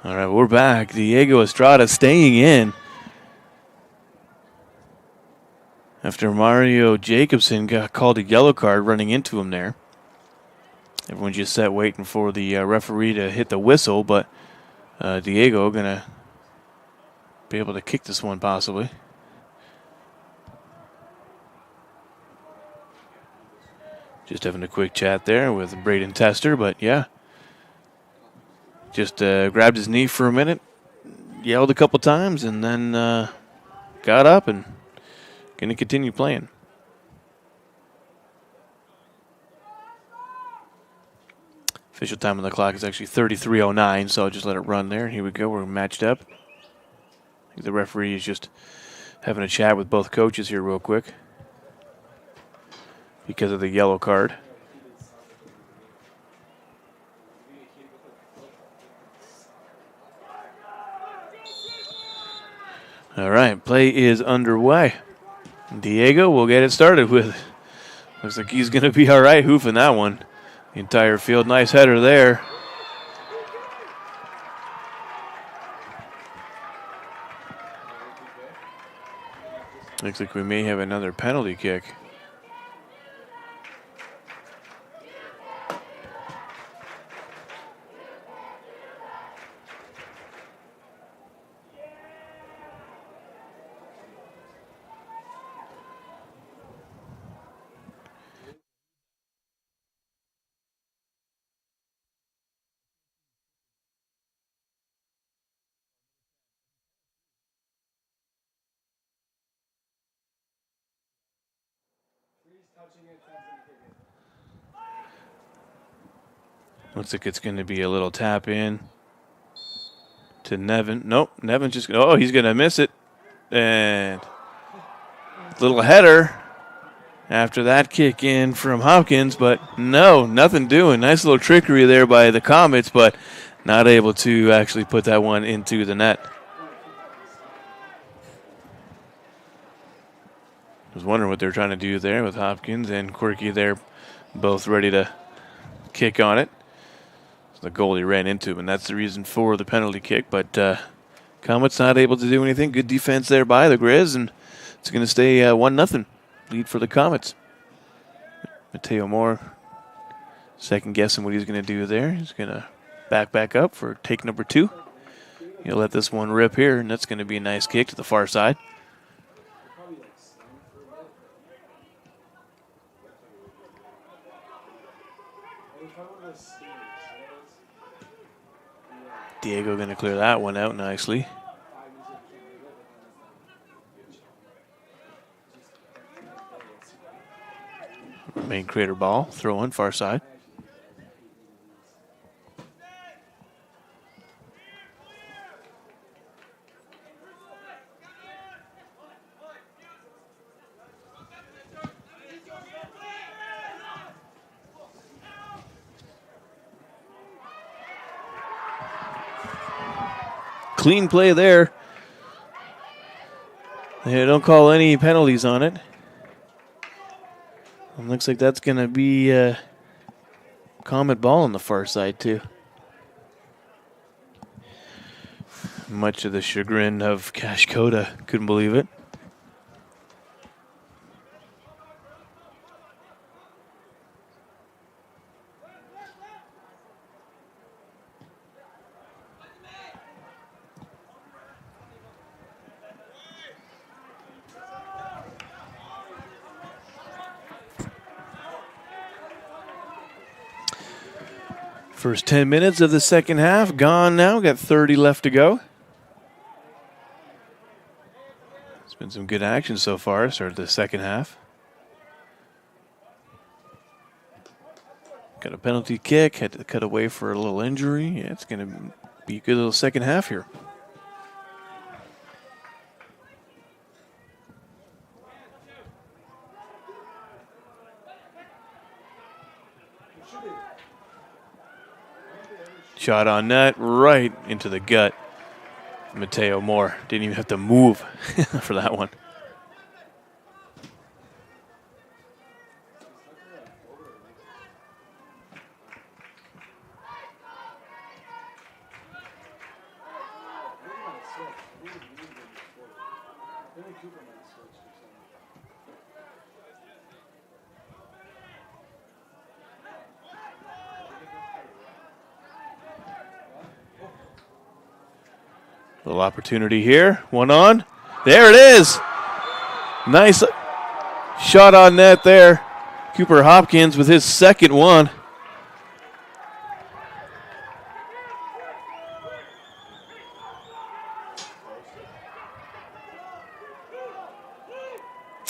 All right, we're back. Diego Estrada staying in after Mario Jacobson got called a yellow card running into him there. Everyone's just sat waiting for the referee to hit the whistle, but Diego going to be able to kick this one possibly. Just having a quick chat there with Braden Tester, but yeah. Just grabbed his knee for a minute, yelled a couple times, and then got up and going to continue playing. Official time on the clock is actually 33:09, so I'll just let it run there. Here we go. We're matched up. I think the referee is just having a chat with both coaches here real quick because of the yellow card. All right, play is underway. Diego will get it started with. Looks like he's going to be all right hoofing that one. The entire field, nice header there. Looks like we may have another penalty kick. Looks like it's going to be a little tap in to Nevin. Nope, Nevin's just going to, he's going to miss it. And little header after that kick in from Hopkins, but no, nothing doing. Nice little trickery there by the Comets, but not able to actually put that one into the net. I was wondering what they're trying to do there with Hopkins and Quirky there, both ready to kick on it. The goalie ran into him, and that's the reason for the penalty kick. But Comets not able to do anything. Good defense there by the Grizz, and it's going to stay 1-0 lead for the Comets. Mateo Moore second guessing what he's going to do there. He's going to back up for take number 2. He'll let this one rip here, and that's going to be a nice kick to the far side. Diego going to clear that one out nicely. Main Crater ball, throw in far side. Clean play there. They don't call any penalties on it. And looks like that's going to be a Comet ball on the far side, too. Much to the chagrin of Cash Coda. Couldn't believe it. First 10 minutes of the second half gone now. Got 30 left to go. It's been some good action so far. Started the second half. Got a penalty kick. Had to cut away for a little injury. Yeah, it's going to be a good little second half here. Shot on net, right into the gut. Mateo Moore didn't even have to move for that one. Little opportunity here. One on. There it is. Nice shot on net there. Cooper Hopkins with his second one.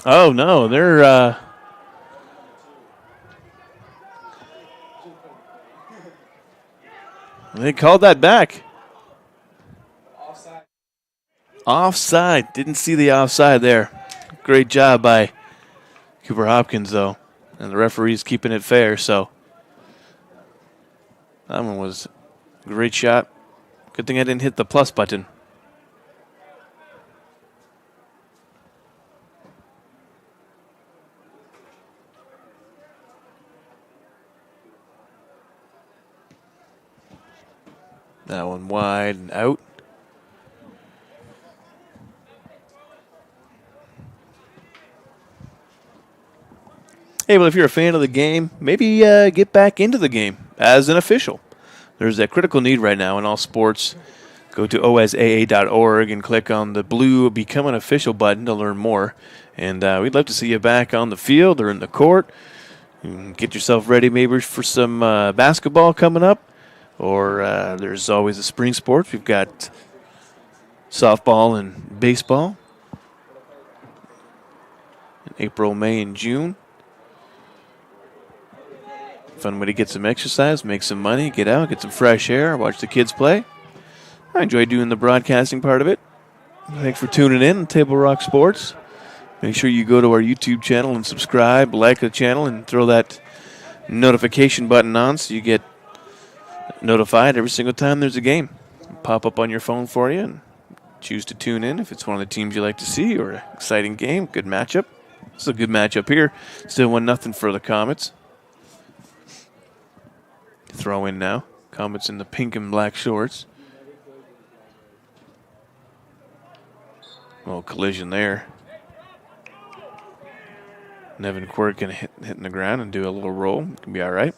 Oh, no. They called that back. Offside. Didn't see the offside there. Great job by Cooper Hopkins, though. And the referee's keeping it fair, so that one was a great shot. Good thing I didn't hit the plus button. That one wide and out. Hey, well, if you're a fan of the game, maybe get back into the game as an official. There's a critical need right now in all sports. Go to osaa.org and click on the blue Become an Official button to learn more. And we'd love to see you back on the field or in the court. Get yourself ready maybe for some basketball coming up. Or there's always the spring sports. We've got softball and baseball in April, May, and June. Fun way to get some exercise, make some money, get out, get some fresh air, watch the kids play. I enjoy doing the broadcasting part of it. Thanks for tuning in on Table Rock Sports. Make sure you go to our YouTube channel and subscribe, like the channel, and throw that notification button on so you get notified every single time there's a game. It'll pop up on your phone for you and choose to tune in if it's one of the teams you like to see or an exciting game, good matchup. This is a good matchup here. Still 1-0 for the Comets. Throw in now. Comets in the pink and black shorts. Little collision there. Nevin Quirk can hit in the ground and do a little roll. Can be all right.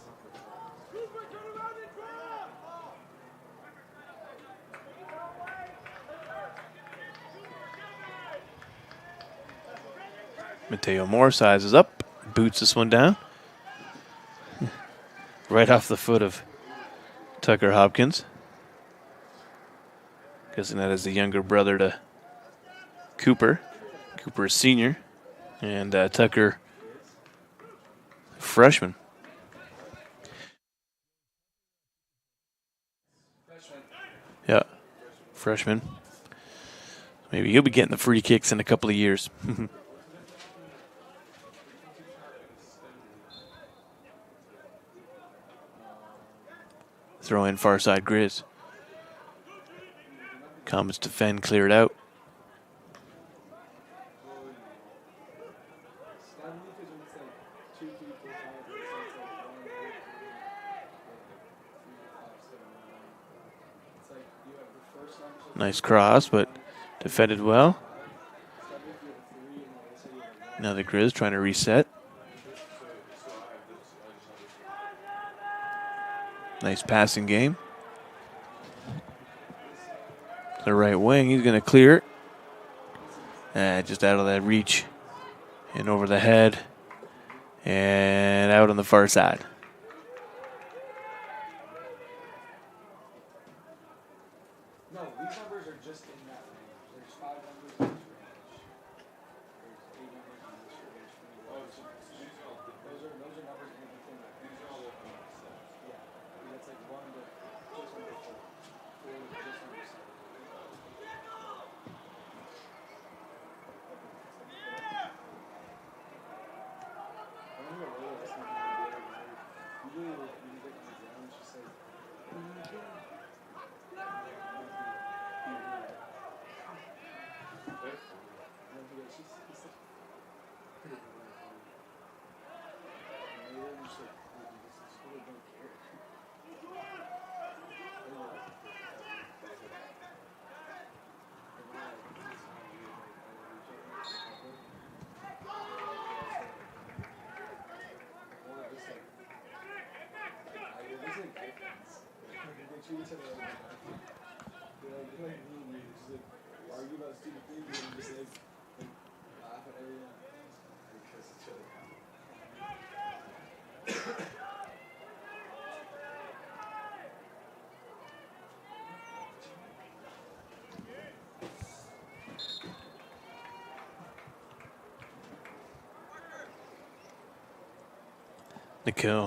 Mateo Moore sizes up, boots this one down. Right off the foot of Tucker Hopkins. Guessing that is the younger brother to Cooper. Cooper is senior. And Tucker, freshman. Yeah, freshman. Maybe he'll be getting the free kicks in a couple of years. Throw in far side Grizz. Comets defend, clear it out. Nice cross, but defended well. Now the Grizz trying to reset. Nice passing game. The right wing, he's going to clear it. Just out of that reach. And over the head. And out on the far side. No, these numbers are just in that range. There's 5 numbers in each range. There's 8 numbers in this range. Those are numbers in everything. These are all the yeah. That's like 1 to just under 4. 4 to just under 7. I remember earlier I was thinking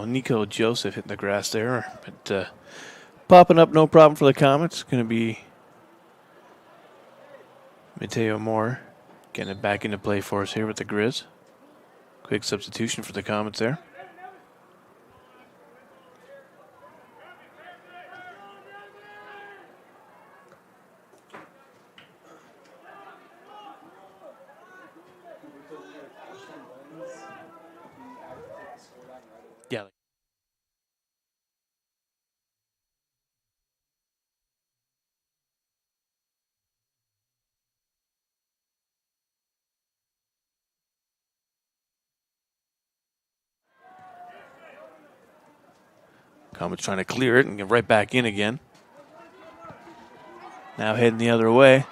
Nico Joseph hitting the grass there, but popping up no problem for the Comets. Going to be Mateo Moore getting it back into play for us here with the Grizz. Quick substitution for the Comets there. Yeah. Comets trying to clear it and get right back in again. Now heading the other way.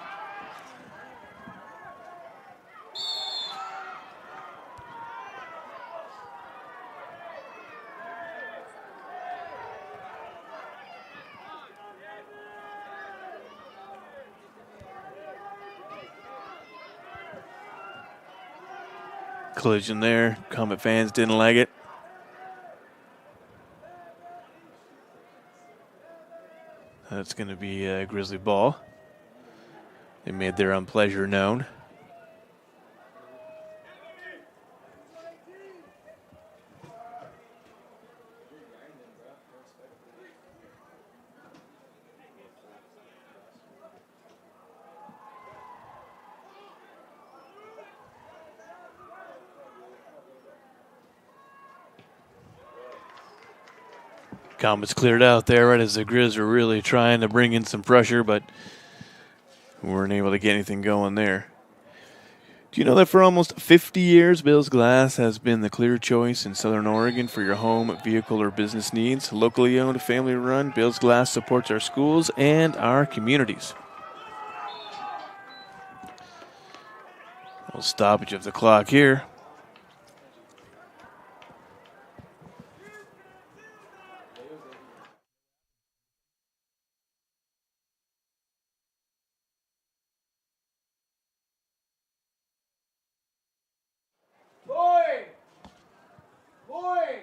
Collision there. Comet fans didn't like it. That's going to be a Grizzly ball. They made their unpleasure known. Comets cleared out there right as the Grizz are really trying to bring in some pressure, but weren't able to get anything going there. Do you know that for almost 50 years, Bill's Glass has been the clear choice in Southern Oregon for your home, vehicle, or business needs? Locally owned, family run, Bill's Glass supports our schools and our communities. A little stoppage of the clock here. Lloyd!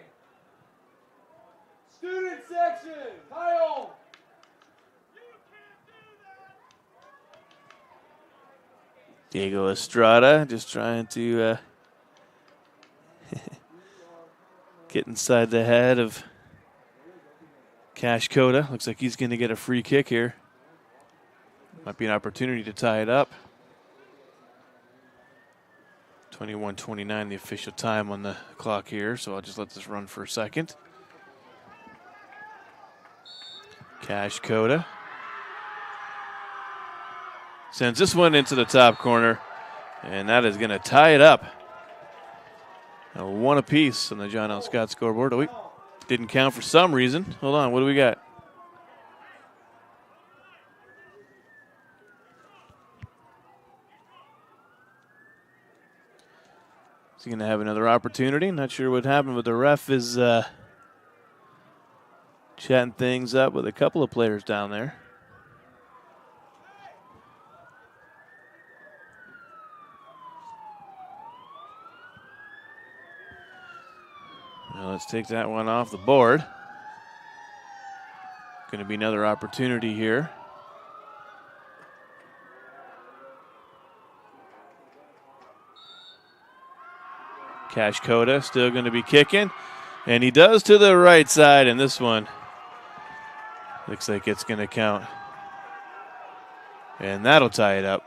Student section! Kyle! Diego Estrada just trying to get inside the head of Cash Coda. Looks like he's going to get a free kick here. Might be an opportunity to tie it up. 21:29, the official time on the clock here, so I'll just let this run for a second. Cash Coda sends this one into the top corner, and that is going to tie it up. Now one apiece on the John L. Scott scoreboard. Oh, didn't count for some reason. Hold on, what do we got? Is he going to have another opportunity? Not sure what happened, but the ref is chatting things up with a couple of players down there. Well, let's take that one off the board. Going to be another opportunity here. Cash Coda still going to be kicking, and he does to the right side, and this one looks like it's going to count. And that'll tie it up.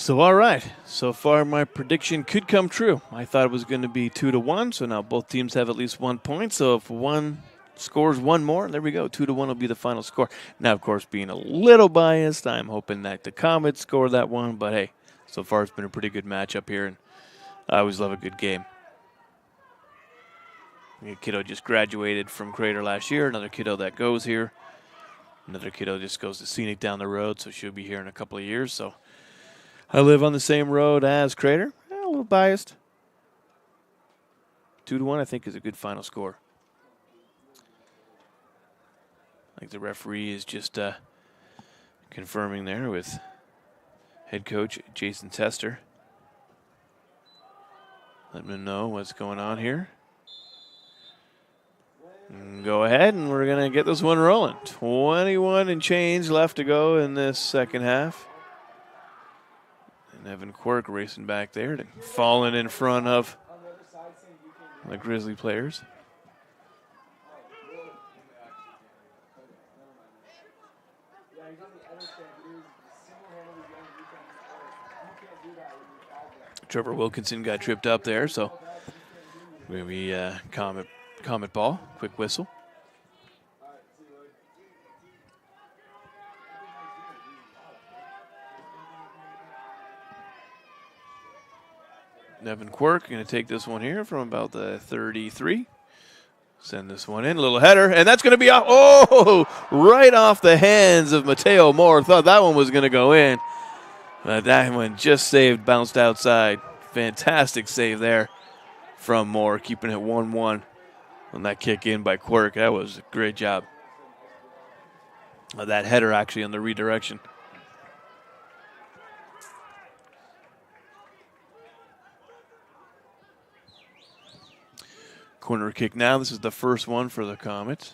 So, all right. So far, my prediction could come true. I thought it was going to be 2-1, so now both teams have at least 1 point. So if one scores one more, there we go. 2-1 will be the final score. Now, of course, being a little biased, I'm hoping that the Comets score that one. But, hey, so far it's been a pretty good matchup here, and I always love a good game. A kiddo just graduated from Crater last year. Another kiddo that goes here. Another kiddo just goes to Scenic down the road, so she'll be here in a couple of years. So I live on the same road as Crater. A little biased. 2-1, I think, is a good final score. I think the referee is just confirming there with head coach Jason Tester. Letting him know what's going on here. Go ahead, and we're going to get this one rolling. 21 and change left to go in this second half. And Evan Quirk racing back there, to falling in front of the Grizzly players. Trevor Wilkinson got tripped up there, so maybe Comet ball, quick whistle. Evan Quirk going to take this one here from about the 33. Send this one in, a little header, and that's going to be off. Oh, right off the hands of Mateo Moore. Thought that one was going to go in. But that one just saved, bounced outside. Fantastic save there from Moore, keeping it 1-1 on that kick in by Quirk. That was a great job. That header actually on the redirection. Corner kick now. This is the first one for the Comets.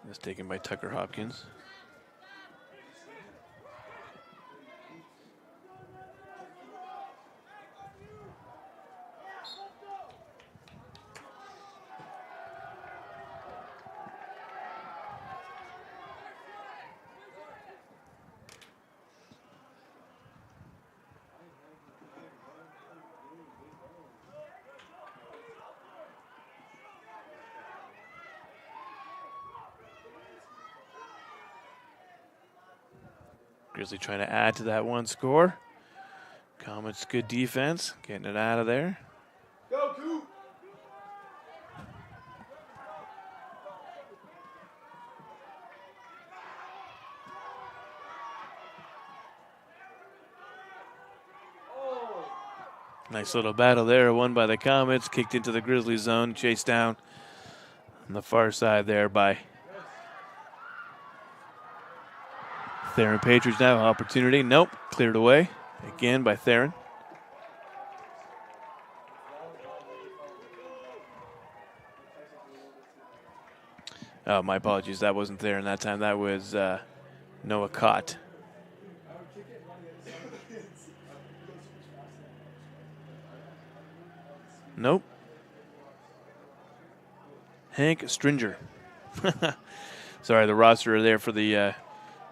It's taken by Tucker Hopkins. Grizzly trying to add to that one score. Comets good defense, getting it out of there. Go, Coop! Nice little battle there, won by the Comets, kicked into the Grizzly zone, chased down on the far side there by Theron Patriots. Now opportunity, nope, cleared away again by Theron. Oh, my apologies, that wasn't Theron that time, that was Noah Cott. Nope. Hank Stringer. Sorry, the roster there for the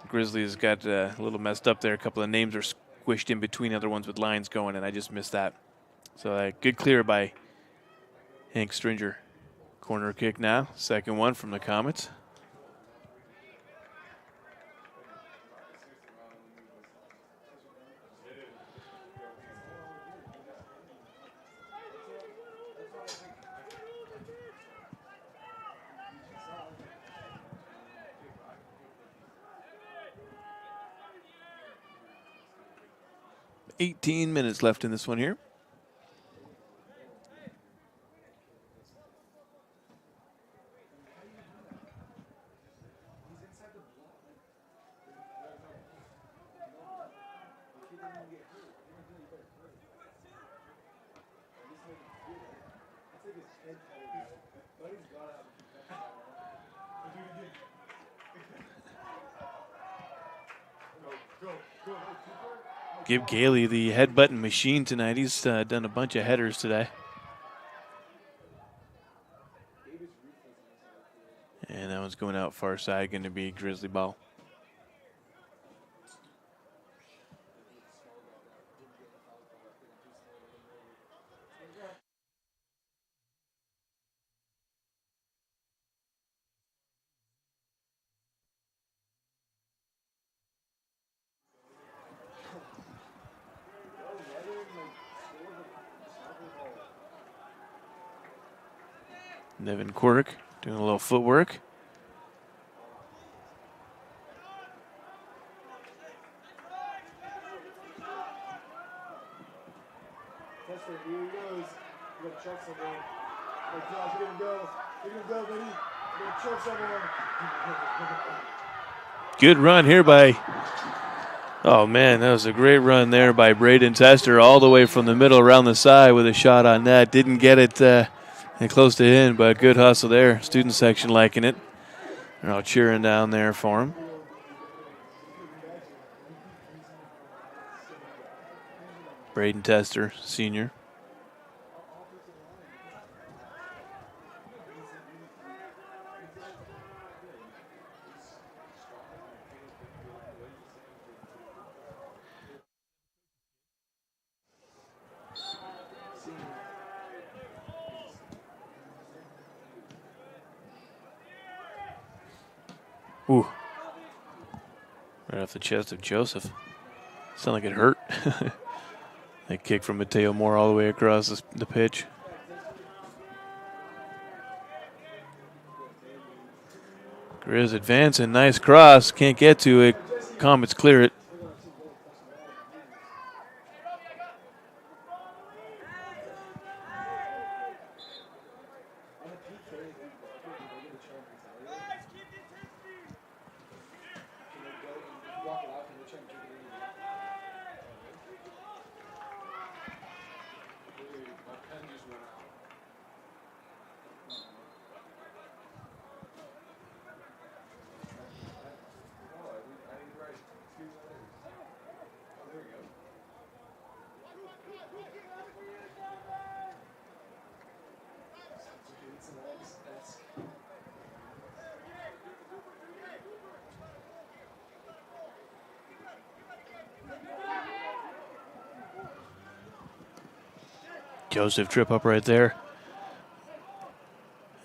Grizzlies got a little messed up there. A couple of names are squished in between other ones with lines going, and I just missed that. So good clear by Hank Stringer. Corner kick now. Second one from the Comets. $18 minutes left in this one here. Give Gailey the head-button machine tonight. He's done a bunch of headers today. And that one's going out far side, going to be Grizzly ball. Nevin Quirk doing a little footwork. Tester, here he goes. You got to check somewhere. Like, Josh, you're going to go. You're going to go, buddy. You're going to check somewhere. Good run here by, oh man, that was a great run there by Braden Tester all the way from the middle around the side with a shot on net. Didn't get it close to in, but good hustle there. Student section liking it. They're all cheering down there for him. Braden Tester, senior. Ooh. Right off the chest of Joseph. Sounded like it hurt. That kick from Mateo Moore all the way across the pitch. Grizz advancing, nice cross. Can't get to it. Comets clear it. Joseph trip up right there.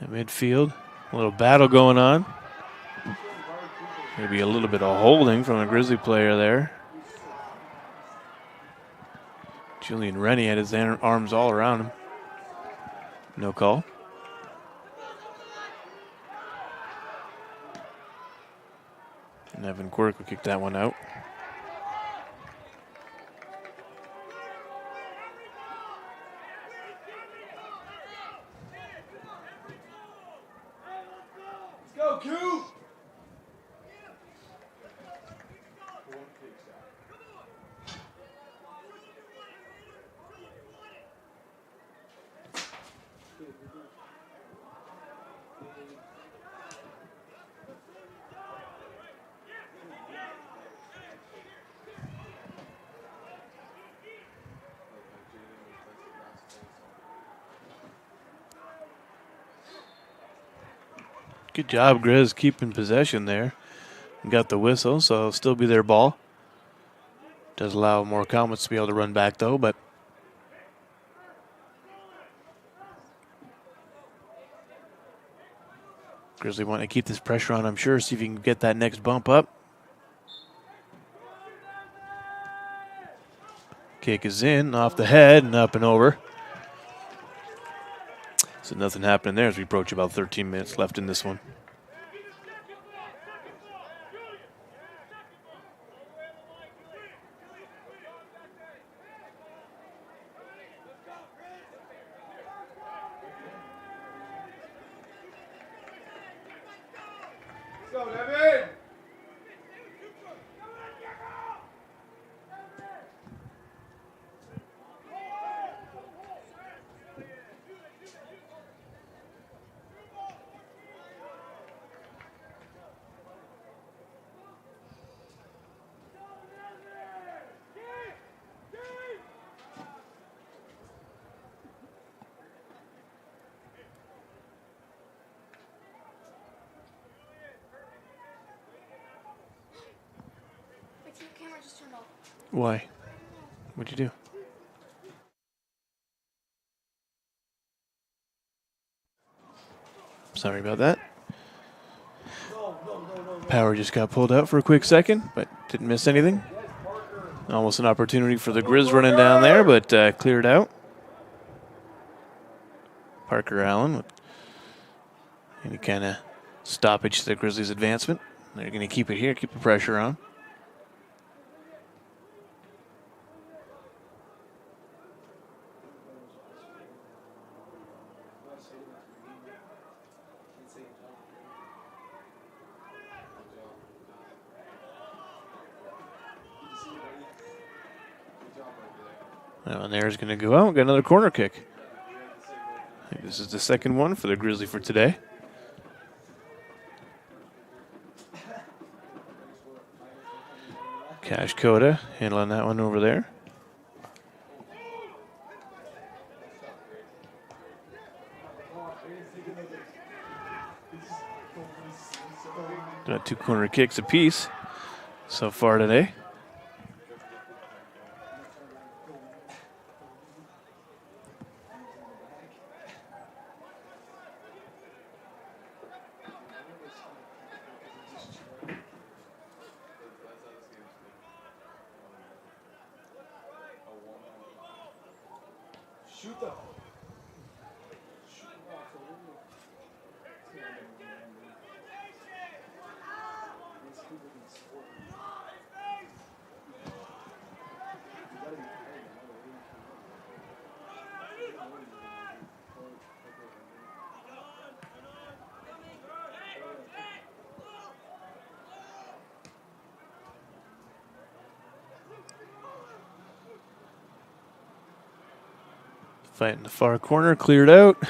At midfield, a little battle going on. Maybe a little bit of holding from a Grizzly player there. Julian Rennie had his arms all around him. No call. And Evan Quirk will kick that one out. Go, Q! Good job, Grizz, keeping possession there. Got the whistle, so it'll still be their ball. Does allow more Comets to be able to run back, though, but Grizzly want to keep this pressure on, I'm sure, see if you can get that next bump up. Kick is in, off the head, and up and over. So nothing happening there as we approach about 13 minutes left in this one. Go, Devin! Why? What'd you do? Sorry about that. Power just got pulled out for a quick second, but didn't miss anything. Almost an opportunity for the Grizz running down there, but cleared out. Parker Allen with any kind of stoppage to the Grizzlies' advancement. They're going to keep it here, keep the pressure on. Well, and there's going to go out. Got another corner kick. I think this is the second one for the Grizzly for today. Cash Coda handling that one over there. Got 2 corner kicks apiece so far today. Fight in the far corner, cleared out.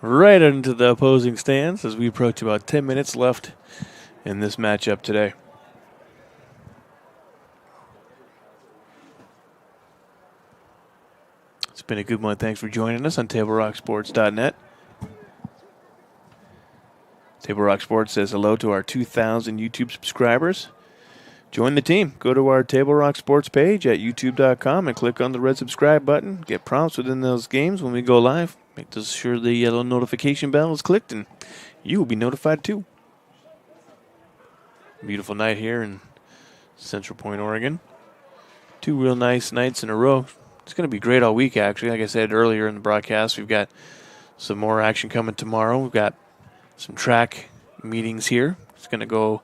Right into the opposing stands as we approach about 10 minutes left in this matchup today. It's been a good one. Thanks for joining us on TableRockSports.net. Table Rock Sports says hello to our 2,000 YouTube subscribers. Join the team. Go to our Table Rock Sports page at youtube.com and click on the red subscribe button. Get prompts within those games when we go live. Make sure the yellow notification bell is clicked and you will be notified too. Beautiful night here in Central Point, Oregon. 2 real nice nights in a row. It's going to be great all week, actually. Like I said earlier in the broadcast, we've got some more action coming tomorrow. We've got some track meetings here. It's going to go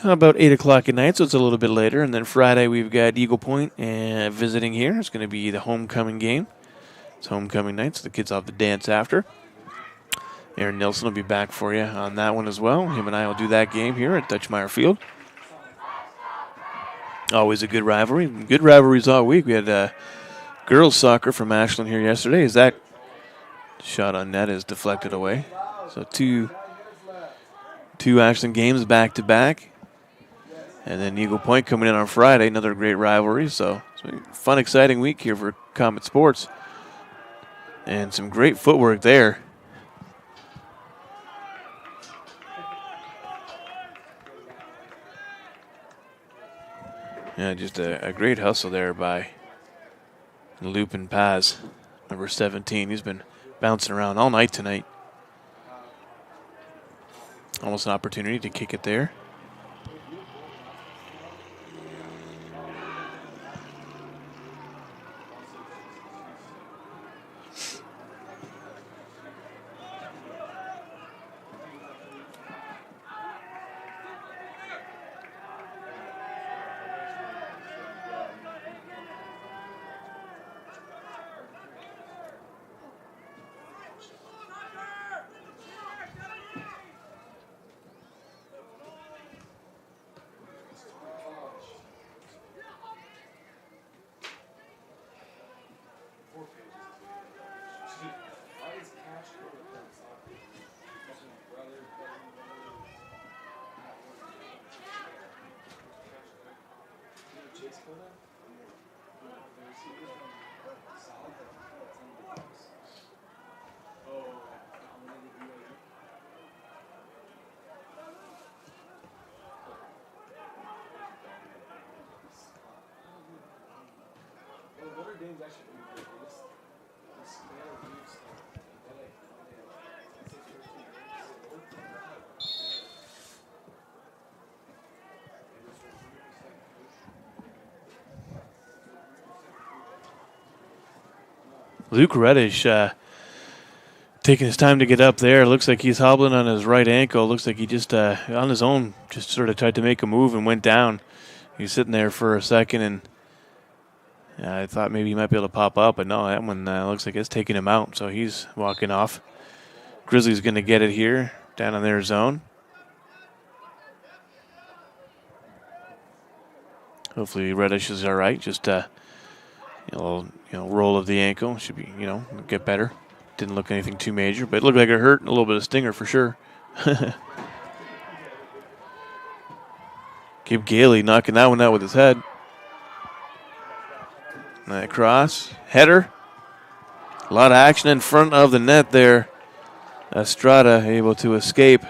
about 8 o'clock at night, so it's a little bit later. And then Friday, we've got Eagle Point visiting here. It's going to be the homecoming game. It's homecoming night, so the kids will have to dance after. Aaron Nilsson will be back for you on that one as well. Him and I will do that game here at Dutchmeyer Field. Always a good rivalry. Good rivalries all week. We had girls soccer from Ashland here yesterday. As that shot on net is deflected away. So two Ashland games back to back. And then Eagle Point coming in on Friday, another great rivalry. So it's a fun, exciting week here for Comet Sports. And some great footwork there. Yeah, just a great hustle there by Lupin Paz, number 17. He's been bouncing around all night tonight. Almost an opportunity to kick it there. Luke Reddish taking his time to get up there. Looks like he's hobbling on his right ankle. Looks like he just, on his own, just sort of tried to make a move and went down. He was sitting there for a second, and I thought maybe he might be able to pop up, but no, that one looks like it's taking him out, so he's walking off. Grizzlies going to get it here, down in their zone. Hopefully Reddish is all right. Just roll of the ankle. Should be, get better. Didn't look anything too major, but it looked like it hurt. A little bit of stinger for sure. Gabe Gailey knocking that one out with his head. That cross. Header. A lot of action in front of the net there. Estrada able to escape.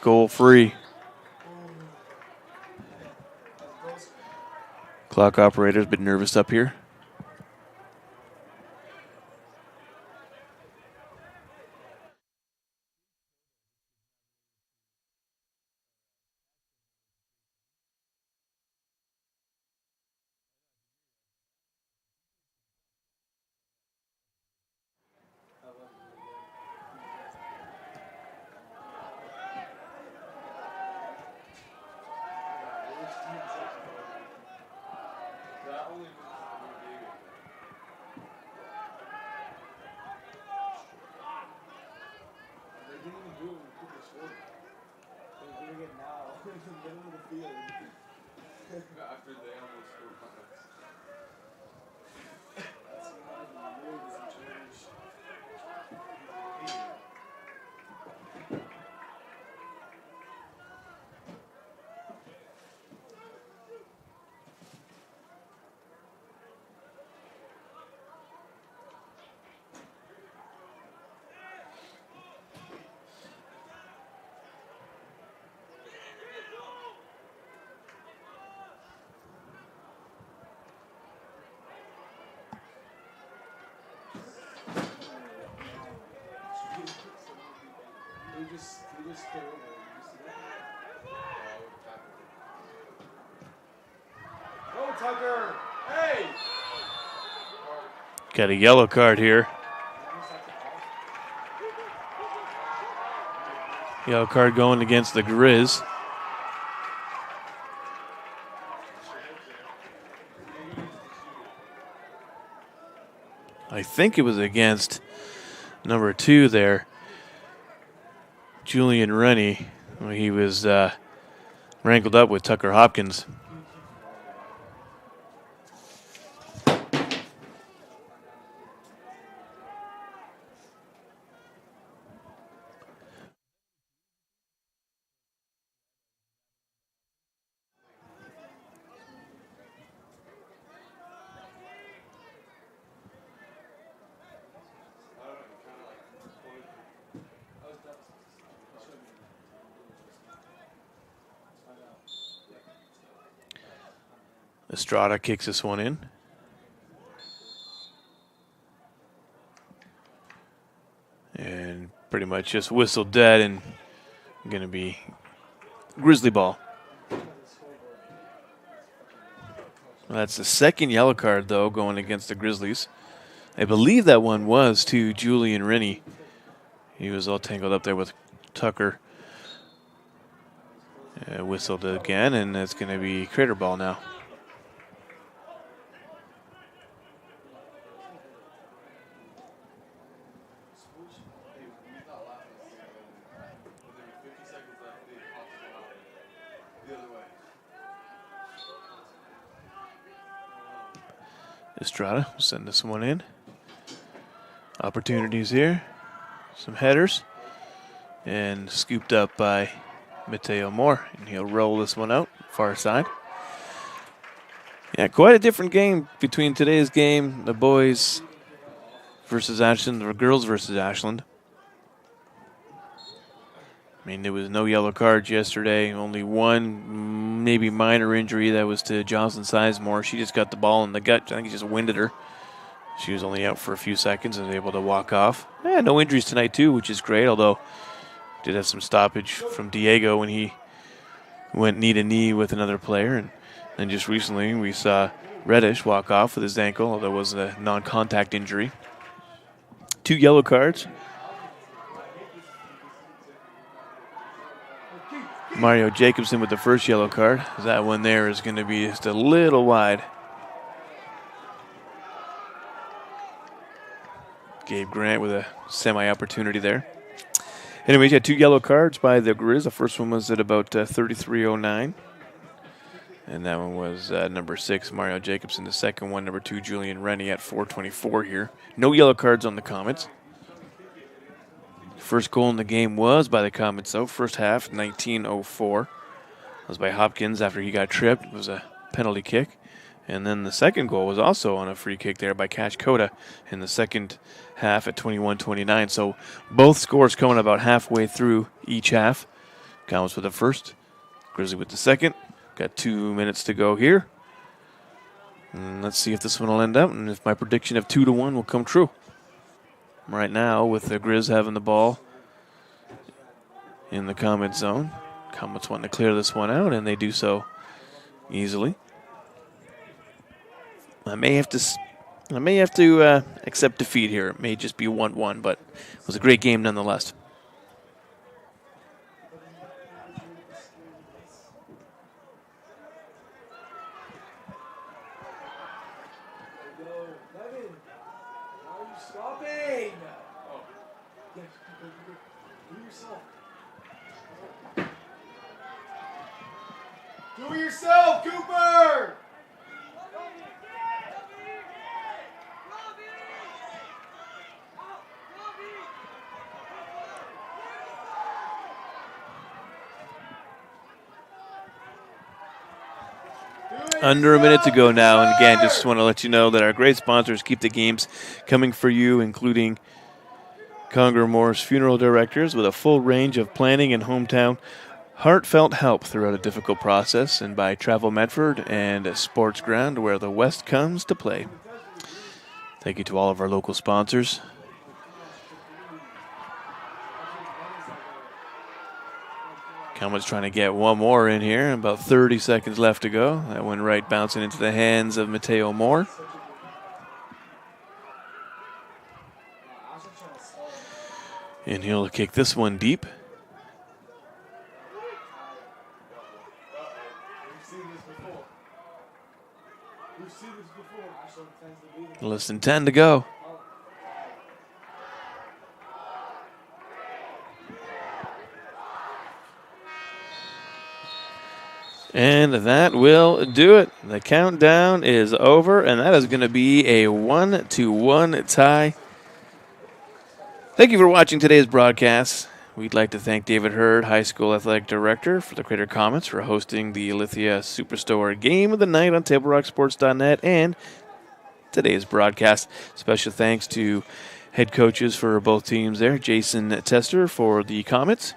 Goal free. Clock operator's a bit nervous up here. Tucker! Hey! Got a yellow card here. Yellow card going against the Grizz. I think it was against number 2 there, Julian Rennie. He was wrangled up with Tucker Hopkins. Estrada kicks this one in. And pretty much just whistled dead and going to be Grizzly ball. Well, that's the second yellow card, though, going against the Grizzlies. I believe that one was to Julian Rennie. He was all tangled up there with Tucker. Whistled again, and that's going to be Crater ball now. Estrada will send this one in. Opportunities here. Some headers. And scooped up by Mateo Moore. And he'll roll this one out, far side. Yeah, quite a different game between today's game, the boys versus Ashland, or girls versus Ashland. I mean, there was no yellow cards yesterday. Only one, maybe minor injury. That was to Jocelyn Sizemore. She just got the ball in the gut. I think he just winded her. She was only out for a few seconds and was able to walk off. No injuries tonight, too, which is great, although did have some stoppage from Diego when he went knee to knee with another player. And then just recently we saw Reddish walk off with his ankle, although it was a non-contact injury. 2 yellow cards. Mario Jacobson with the first yellow card. That one there is going to be just a little wide. Gabe Grant with a semi-opportunity there. Anyways, you had 2 yellow cards by the Grizz. The first one was at about 33:09. And that one was number 6, Mario Jacobson. The second one, number 2, Julian Rennie at 4:24 here. No yellow cards on the Comets. First goal in the game was by the Comets, though. First half, 19:04. That was by Hopkins after he got tripped. It was a penalty kick. And then the second goal was also on a free kick there by Cash Coda in the second half at 21:29. So both scores coming about halfway through each half. Comets with the first, Grizzly with the second. Got 2 minutes to go here. And let's see if this one will end up and if my prediction of 2-1 will come true. Right now, with the Grizz having the ball in the Comet zone, Comets wanting to clear this one out, and they do so easily. I may have to accept defeat here. It may just be 1-1, but it was a great game nonetheless. Do it yourself, Cooper! Under a minute to go now, and again, just want to let you know that our great sponsors keep the games coming for you, including Conger Morris Funeral Directors with a full range of planning and hometown heartfelt help throughout a difficult process, and by Travel Medford and Sports Ground, where the West comes to play. Thank you to all of our local sponsors. Comets trying to get one more in here. About 30 seconds left to go. That went right, bouncing into the hands of Mateo Moore. And he'll kick this one deep. Less than 10 to go. And that will do it. The countdown is over, and that is going to be a 1-1 tie. Thank you for watching today's broadcast. We'd like to thank David Hurd, High School Athletic Director for the Crater Comets, for hosting the Lithia Superstore Game of the Night on TableRockSports.net and today's broadcast. Special thanks to head coaches for both teams there, Jason Tester for the Comets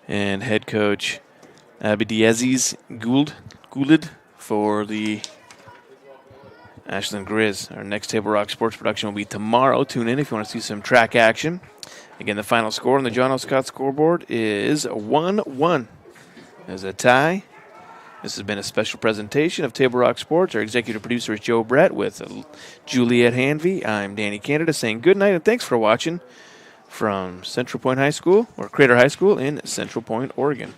and head coach Abdiaziz Goulid for the Ashland Grizz. Our next Table Rock Sports production will be tomorrow. Tune in if you want to see some track action. Again, the final score on the John O. Scott scoreboard is 1-1. There's a tie. This has been a special presentation of Table Rock Sports. Our executive producer is Joe Brett with Juliet Hanvey. I'm Danny Canada saying good night and thanks for watching from Central Point High School, or Crater High School in Central Point, Oregon.